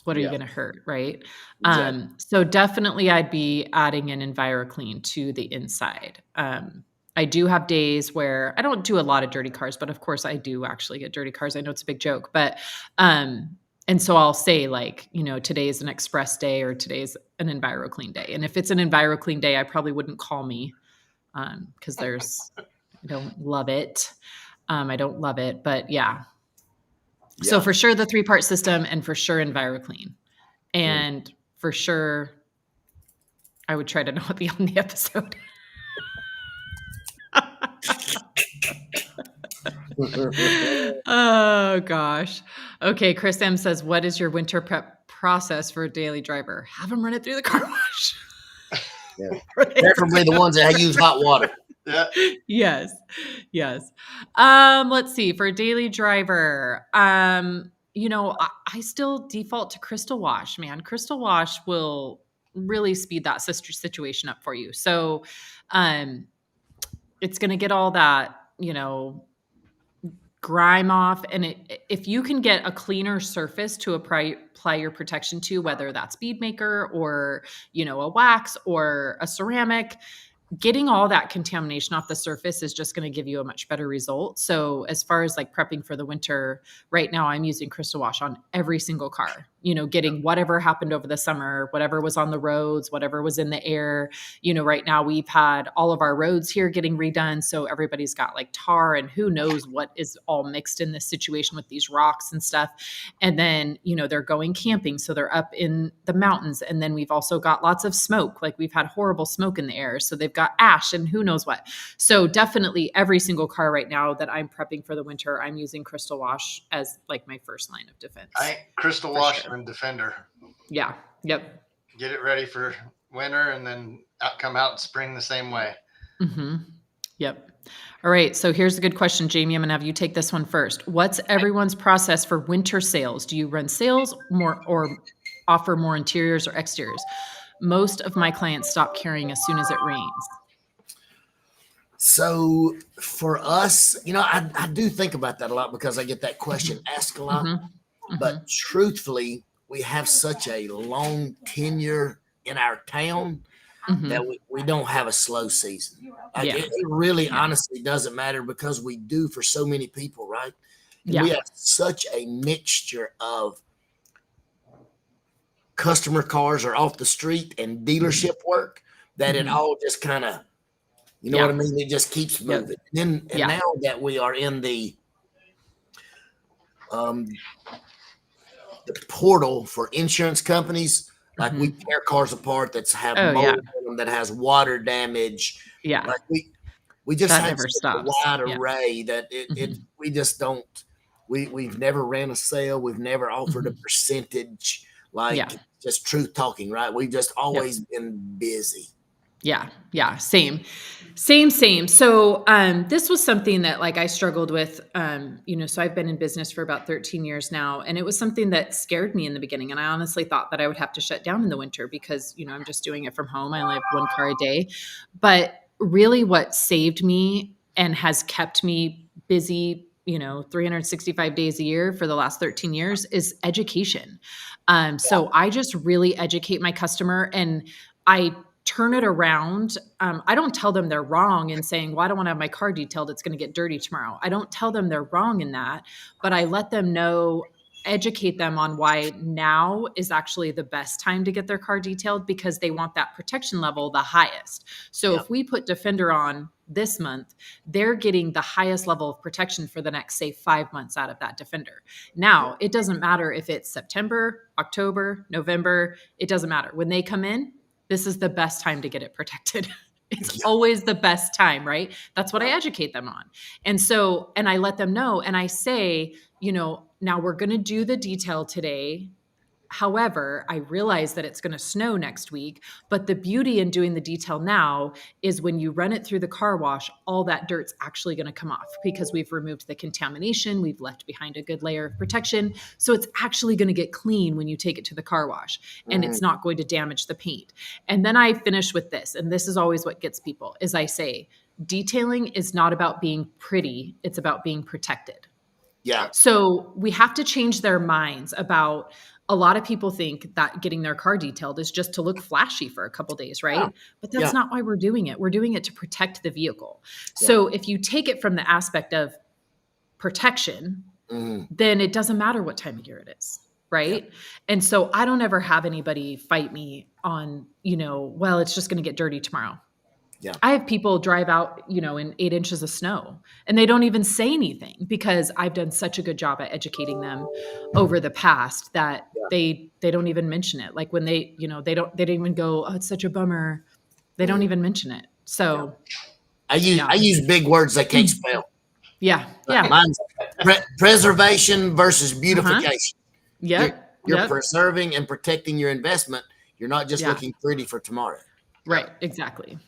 S2: what are you going to hurt, right? Exactly. So definitely I'd be adding an EnviroClean to the inside. I do have days where I don't do a lot of dirty cars, but of course I do actually get dirty cars. I know it's a big joke, but, and so I'll say today's an express day or today's an EnviroClean day. And if it's an EnviroClean day, I probably wouldn't call me, cause I don't love it. But yeah. So for sure the 3-part system and for sure EnviroClean. And for sure I would try to not be on the episode. Oh gosh. Okay, Chris M says, what is your winter prep process for a daily driver? Have them run it through the car wash.
S3: Yeah. Preferably the ones that use hot water.
S2: Yeah. Yes. Let's see. For a daily driver, I still default to Crystal Wash, man. Crystal Wash will really speed that situation up for you. So, it's going to get all that, grime off. And if you can get a cleaner surface to apply your protection to, whether that's Bead Maker or, a wax or a ceramic, getting all that contamination off the surface is just going to give you a much better result. So as far as like prepping for the winter, right now I'm using Crystal Wash on every single car, getting whatever happened over the summer, whatever was on the roads, whatever was in the air. Right now we've had all of our roads here getting redone. So everybody's got like tar and who knows what is all mixed in this situation with these rocks and stuff. And then, they're going camping. So they're up in the mountains. And then we've also got lots of smoke. Like we've had horrible smoke in the air. So they've got ash and who knows what. So definitely every single car right now that I'm prepping for the winter, I'm using Crystal Wash as like my first line of defense.
S4: Crystal Wash and Defender.
S2: Yeah. Yep.
S4: Get it ready for winter and then come out in spring the same way.
S2: Mm-hmm. Yep. All right. So here's a good question, Jamie. I'm going to have you take this one first. What's everyone's process for winter sales? Do you run sales more or offer more interiors or exteriors? Most of my clients stop carrying as soon as it rains.
S3: So for us, I do think about that a lot because I get that question asked a lot. Mm-hmm. But truthfully, we have such a long tenure in our town that we don't have a slow season. Like it really honestly doesn't matter because we do for so many people, right? And we have such a mixture of customer cars are off the street and dealership work that it all just kind of, what I mean? It just keeps moving. And now that we are in the portal for insurance companies, like we tear cars apart that have mold in them, that has water damage. Yeah. Like we just have a wide array that we just don't, we've never ran a sale. We've never offered a percentage, just truth talking, right? We've just always been busy.
S2: Yeah. Yeah. Same. So, this was something that like I struggled with, so I've been in business for about 13 years now, and it was something that scared me in the beginning. And I honestly thought that I would have to shut down in the winter because, I'm just doing it from home. I only have one car a day, but really what saved me and has kept me busy, 365 days a year for the last 13 years is education. So I just really educate my customer and I turn it around. I don't tell them they're wrong in saying, well, I don't want to have my car detailed. It's going to get dirty tomorrow. I don't tell them they're wrong in that, but I let them know, educate them on why now is actually the best time to get their car detailed because they want that protection level the highest. So if we put Defender on this month, they're getting the highest level of protection for the next, say, 5 months out of that Defender. Now, it doesn't matter if it's September, October, November, it doesn't matter. When they come in, this is the best time to get it protected. It's always the best time, right? That's what I educate them on. And so, and I let them know, and I say, now we're going to do the detail today. However, I realize that it's going to snow next week, but the beauty in doing the detail now is when you run it through the car wash, all that dirt's actually going to come off because we've removed the contamination. We've left behind a good layer of protection. So it's actually going to get clean when you take it to the car wash and it's not going to damage the paint. And then I finish with this, and this is always what gets people, is I say, detailing is not about being pretty. It's about being protected.
S3: Yeah.
S2: So we have to change their minds about, a lot of people think that getting their car detailed is just to look flashy for a couple days, right? Yeah. But that's not why we're doing it. We're doing it to protect the vehicle. Yeah. So if you take it from the aspect of protection, then it doesn't matter what time of year it is, right? Yeah. And so I don't ever have anybody fight me on, well, it's just going to get dirty tomorrow. Yeah. I have people drive out, in 8 inches of snow and they don't even say anything because I've done such a good job at educating them over the past that they don't even mention it. Like when they don't even go, oh, it's such a bummer. They don't even mention it. So
S3: I use big words they can't spell.
S2: Yeah. Yeah.
S3: Mine's preservation versus beautification.
S2: Yeah.
S3: You're preserving and protecting your investment. You're not just looking pretty for tomorrow.
S2: Right. Exactly.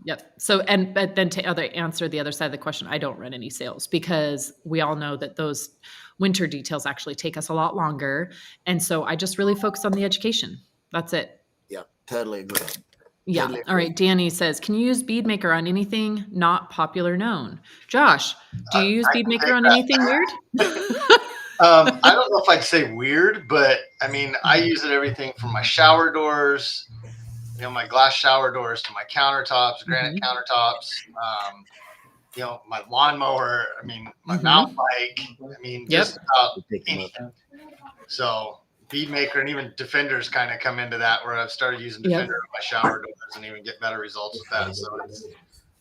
S2: Yep. So, but then to answer the other side of the question, I don't run any sales because we all know that those winter details actually take us a lot longer. And so I just really focus on the education. That's it.
S3: Yeah, totally agree.
S2: Yeah.
S3: Totally agree.
S2: All right. Danny says, can you use Bead Maker on anything not popular known? Josh, do you use Bead Maker on anything weird?
S4: I don't know if I'd say weird, but I mean, I use it everything from my shower doors, my glass shower doors to my countertops, granite countertops, my lawnmower. I mean, my mountain bike. I mean, just about anything. So Bead Maker and even Defenders kind of come into that, where I've started using Defender on my shower doors and even get better results with that. So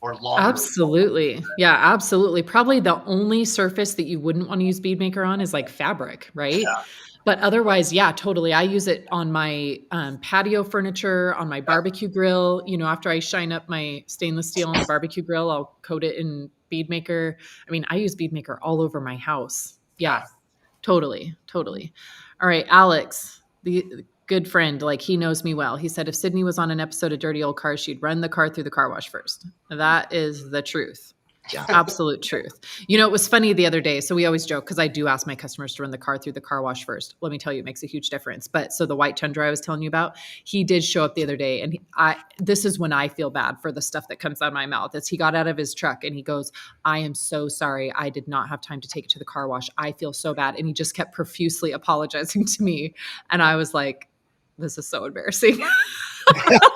S4: or longer.
S2: Absolutely. Yeah, absolutely. Probably the only surface that you wouldn't want to use Bead Maker on is like fabric, right?
S4: Yeah.
S2: But otherwise, yeah, totally. I use it on my patio furniture, on my barbecue grill. After I shine up my stainless steel on the barbecue grill, I'll coat it in Bead Maker. I mean, I use Bead Maker all over my house. Yeah, totally. All right, Alex, the good friend, like he knows me well. He said if Sydney was on an episode of Dirty Old Cars, she'd run the car through the car wash first. That is the truth. Yeah. Absolute truth. It was funny the other day. So we always joke because I do ask my customers to run the car through the car wash first. Let me tell you, it makes a huge difference. But so the white Tundra I was telling you about, he did show up the other day, and this is when I feel bad for the stuff that comes out of my mouth. As he got out of his truck and he goes, "I am so sorry. I did not have time to take it to the car wash. I feel so bad." And he just kept profusely apologizing to me. And I was like, this is so embarrassing.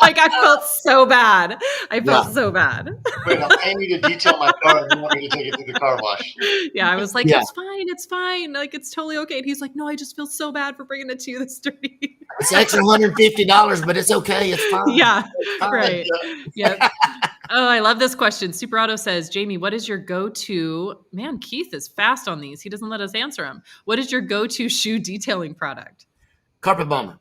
S2: Like I felt so bad. So bad.
S4: Wait, I'm paying you to detail my car and you want me to take it to the car wash.
S2: Yeah, I was like, it's fine. Like, it's totally okay. And he's like, no, I just feel so bad for bringing it to you this dirty.
S3: It's extra $150, but it's okay. It's fine.
S2: Yeah, right. Yep. Oh, I love this question. Super Auto says, Jamie, what is your go-to? Man, Keith is fast on these. He doesn't let us answer them. What is your go-to shoe detailing product?
S3: Carpet bomber.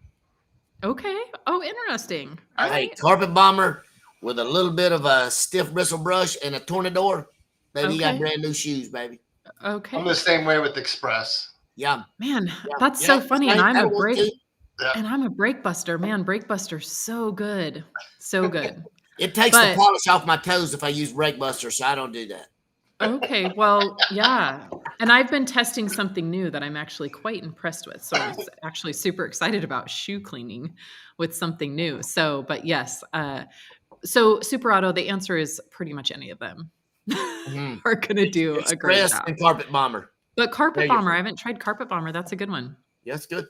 S2: Okay. Oh, interesting. All right.
S3: Carpet bomber with a little bit of a stiff bristle brush and a tornador. Baby, you got brand new shoes, baby.
S2: Okay.
S4: I'm the same way with Express.
S3: Yeah.
S2: Man, that's so funny. And I'm a brake buster. Man, brake buster, so good. So good.
S3: It takes the polish off my toes if I use brake buster, so I don't do that.
S2: Okay. Well, yeah. And I've been testing something new that I'm actually quite impressed with. So I'm actually super excited about shoe cleaning with something new. So, but yes. So Super Auto, the answer is pretty much any of them are going to do a great job.
S3: And Carpet Bomber.
S2: But Carpet Bomber, I haven't tried Carpet Bomber. That's a good one.
S3: Yeah, it's good.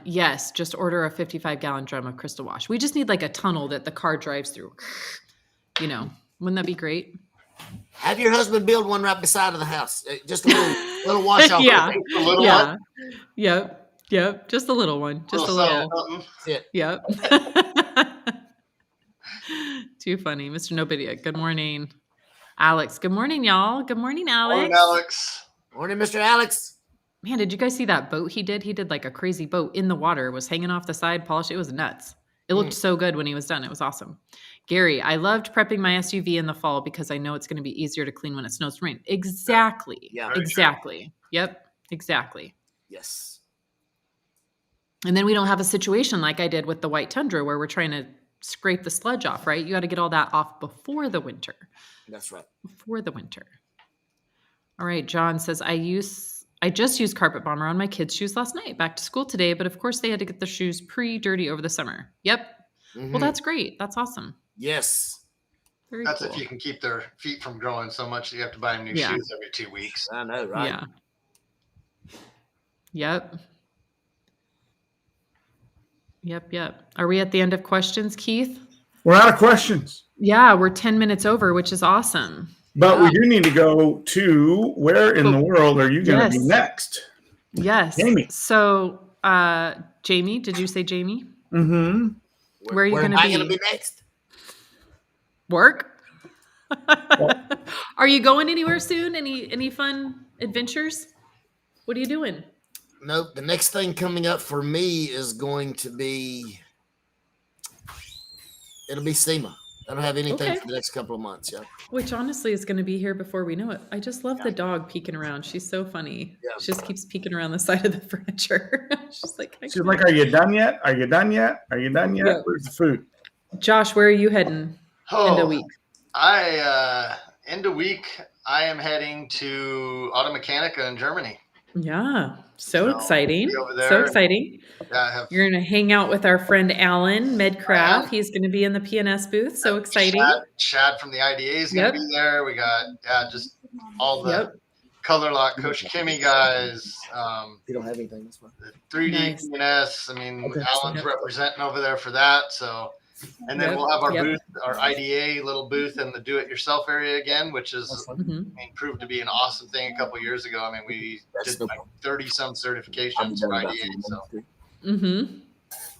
S2: Yes. Just order a 55-gallon drum of Crystal Wash. We just need like a tunnel that the car drives through. Wouldn't that be great?
S3: Have your husband build one right beside of the house. Just a little wash off.
S2: Yeah.
S4: A little one.
S2: Yep. Just a little one. Just a little. Yep. Too funny. Mr. Nobody. Good morning. Alex. Good morning, y'all. Good morning, Alex.
S4: Morning, Alex.
S3: Morning, Mr. Alex.
S2: Man, did you guys see that boat he did? He did like a crazy boat in the water, was hanging off the side, polished. It was nuts. It looked so good when he was done. It was awesome. Gary, I loved prepping my SUV in the fall because I know it's going to be easier to clean when it snows and rain. Exactly.
S3: Yeah.
S2: Exactly. Yep. Exactly.
S3: Yes.
S2: And then we don't have a situation like I did with the white Tundra where we're trying to scrape the sludge off, right? You got to get all that off before the winter.
S3: That's right.
S2: Before the winter. All right. John says, I just used Carpet Bomber on my kids' shoes last night. Back to school today, but of course they had to get the shoes pre-dirty over the summer. Yep. Well, that's great. That's awesome.
S3: Yes.
S4: That's cool. If you can keep their feet from growing so much that you have to buy them new shoes every 2 weeks.
S3: I know, right?
S2: Yeah. Yep. Are we at the end of questions, Keith?
S1: We're out of questions.
S2: Yeah, we're 10 minutes over, which is awesome.
S1: But we do need to go to where in the world are you going to be next?
S2: Yes.
S1: Jamie.
S2: So, Jamie, did you say Jamie?
S1: Mm-hmm.
S2: Where are you going to
S3: be next?
S2: Work? Are you going anywhere soon? Any fun adventures? What are you doing?
S3: Nope. The next thing coming up for me is going to be, it'll be SEMA. I don't have anything for the next couple of months. Yeah.
S2: Which honestly is going to be here before we know it. I just love the dog peeking around. She's so funny. Yeah. She just keeps peeking around the side of the furniture. She's like,
S1: are you done yet? Are you done yet? Are you done yet? Yeah. Where's the food?
S2: Josh, where are you heading? End of week.
S4: End of week, I am heading to Auto Mechanica in Germany.
S2: Yeah. So exciting. So exciting. You're going to hang out with our friend Alan Medcraft. He's going to be in the PNS booth. So exciting.
S4: Chad from the IDA is going to be there. We got just all the Color Lock, Coach Kimmy guys.
S3: You don't have anything. That's fine.
S4: The 3D
S2: Nice.
S4: PNS. I mean,
S3: Okay.
S4: Alan's representing over there for that. So, and then we'll have our booth, our IDA little booth in the do-it-yourself area again, which is proved to be an awesome thing a couple years ago. I mean, we did like 30-some certifications for IDA. So.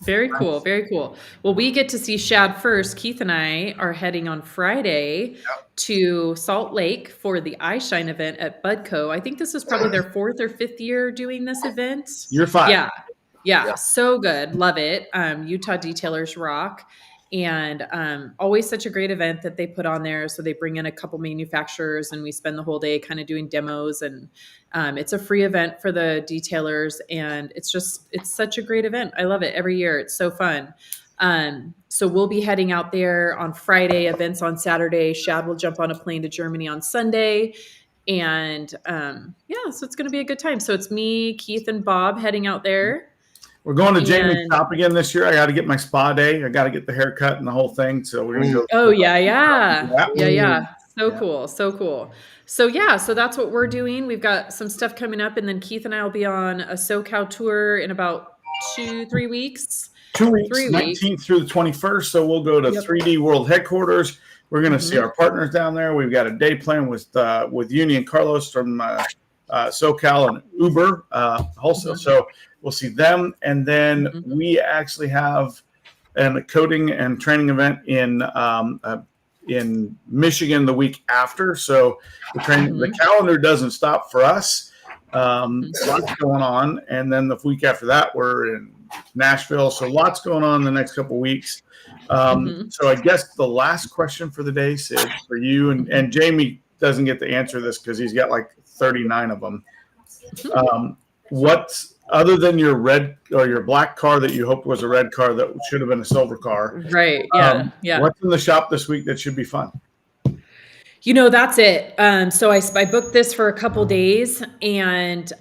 S2: Very cool. Very cool. Well, we get to see Shad first. Keith and I are heading on Friday to Salt Lake for the iShine event at Budco. I think this is probably their 4th or 5th year doing this event.
S1: You're fine.
S2: Yeah. So good. Love it. Utah Detailers rock. And always such a great event that they put on there. So they bring in a couple manufacturers and we spend the whole day kind of doing demos. And it's a free event for the detailers. And it's such a great event. I love it every year. It's so fun. So we'll be heading out there on Friday, events on Saturday. Shad will jump on a plane to Germany on Sunday. And so it's going to be a good time. So it's me, Keith, and Bob heading out there.
S1: We're going to Jamie's shop again this year. I got to get my spa day. I got to get the haircut and the whole thing. So we're going to go.
S2: Oh, yeah. So cool. So that's what we're doing. We've got some stuff coming up, and then Keith and I will be on a SoCal tour in about 2-3 weeks.
S1: 2 weeks, 19th through the 21st. So we'll go to 3D World headquarters. We're going to see our partners down there. We've got a day plan with Union Carlos from SoCal and Uber wholesale. So we'll see them. And then we actually have a coding and training event in Michigan the week after. So the calendar doesn't stop for us. Lots going on. And then the week after that, we're in Nashville. So lots going on in the next couple of weeks. So I guess the last question for the day, Sid, for you, and Jamie doesn't get to answer this because he's got like 39 of them. What's other than your red or your black car that you hoped was a red car that should have been a silver car?
S2: Right. Yeah.
S1: What's in the shop this week that should be fun?
S2: That's it. So I booked this for a couple days, and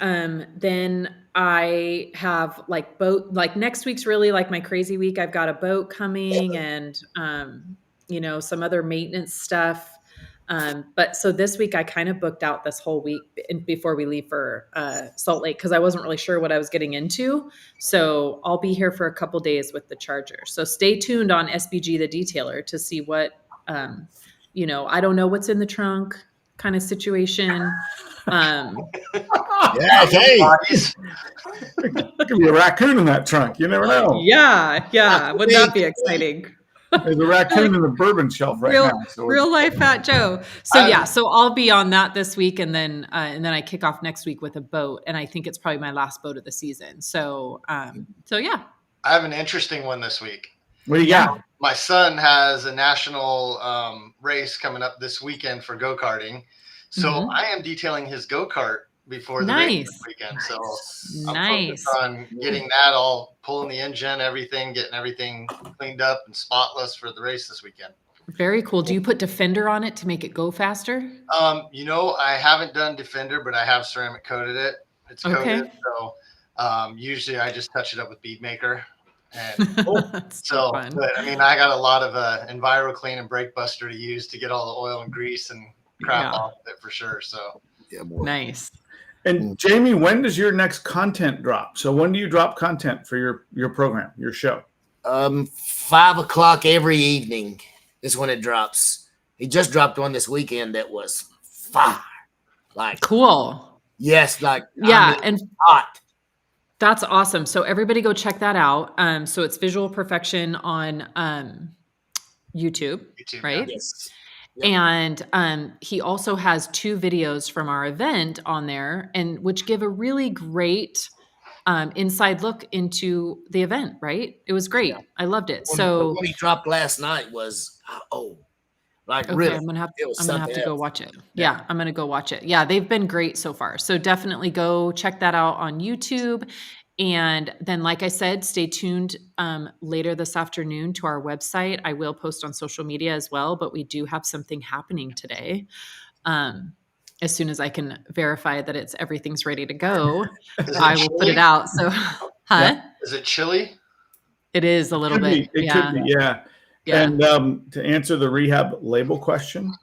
S2: then I have next week's really like my crazy week. I've got a boat coming and some other maintenance stuff. But so this week I kind of booked out this whole week before we leave for Salt Lake because I wasn't really sure what I was getting into. So I'll be here for a couple days with the Charger. So stay tuned on SBG the Detailer to see what I don't know what's in the trunk kind of situation.
S3: Hey.
S1: There could be a raccoon in that trunk. You never know.
S2: Yeah. Wouldn't that be exciting?
S1: There's a raccoon in the bourbon shelf now. So
S2: real life Fat Joe. So I'll be on that this week, and then I kick off next week with a boat, and I think it's probably my last boat of the season. So yeah.
S4: I have an interesting one this week.
S1: What do you got?
S4: My son has a national race coming up this weekend for go-karting. So I am detailing his go-kart before the race this weekend. So I'm focused on getting that all, pulling the engine, everything, getting everything cleaned up and spotless for the race this weekend.
S2: Very cool. Do you put Defender on it to make it go faster?
S4: I haven't done Defender, but I have ceramic coated it. It's coated. So usually I just touch it up with Bead Maker. And but I mean, I got a lot of EnviroClean and Brake Buster to use to get all the oil and grease and crap off of it for sure. So
S2: nice.
S1: And Jamie, when does your next content drop? So when do you drop content for your program, your show?
S3: 5:00 every evening is when it drops. He just dropped one this weekend that was fire. Like
S2: cool.
S3: Yes, like
S2: and
S3: hot.
S2: That's awesome. So everybody go check that out. So it's Visual Perfection on YouTube, right?
S3: Yes.
S2: Yep. And he also has 2 videos from our event on there, and which give a really great inside look into the event, right? It was great. I loved it. So
S3: what he dropped last night was
S2: really. I'm gonna have to go watch it. Yeah, I'm gonna go watch it. Yeah, they've been great so far. So definitely go check that out on YouTube. And then, like I said, stay tuned later this afternoon to our website. I will post on social media as well, but we do have something happening today. As soon as I can verify that everything's ready to go, I will put it out. So,
S4: Is it chilly?
S2: It is a little bit.
S1: It could be, yeah. And to answer the rehab label question,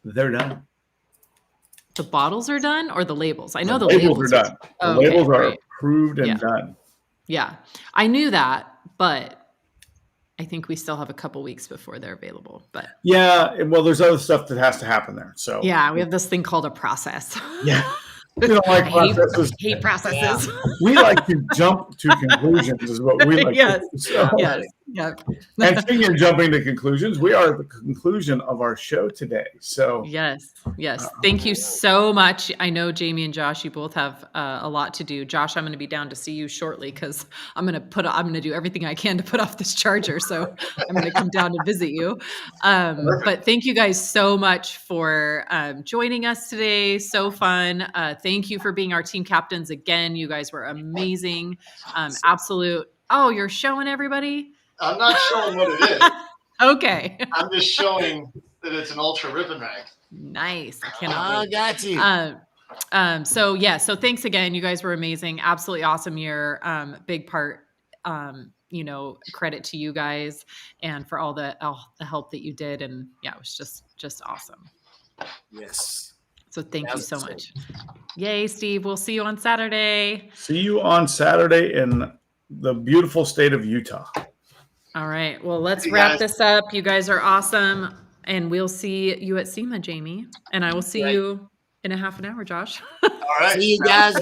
S1: they're done.
S2: The bottles are done or the labels? I know
S1: the labels are done. The labels are approved and done.
S2: Yeah. I knew that, but I think we still have a couple weeks before they're available. But
S1: yeah, well, there's other stuff that has to happen there. So
S2: yeah, we have this thing called a process.
S1: Yeah. We don't like processes.
S2: I hate processes.
S1: Yeah. We like to jump to conclusions is what we like to do. So.
S2: Yes. Yep.
S1: And speaking of jumping to conclusions, we are at the conclusion of our show today. So
S2: yes. Thank you so much. I know Jamie and Josh, you both have a lot to do. Josh, I'm going to be down to see you shortly because I'm going to do everything I can to put off this charger. So I'm going to come down to visit you. But thank you guys so much for joining us today. So fun. Thank you for being our team captains again. You guys were amazing. Absolute. Oh, you're showing everybody?
S4: I'm not showing what it is.
S2: Okay.
S4: I'm just showing that it's an ultra ribbon rag.
S2: Nice. I cannot wait.
S3: Got you.
S2: So thanks again. You guys were amazing. Absolutely awesome year. Big part, credit to you guys and for all the help that you did. And yeah, it was just awesome.
S3: Yes.
S2: So thank you so much. Yay, Steve. We'll see you on Saturday.
S1: See you on Saturday in the beautiful state of Utah.
S2: All right. Well, let's wrap this up. You guys are awesome. And we'll see you at SEMA, Jamie. And I will see you in a half an hour, Josh.
S4: All right.
S3: See you guys.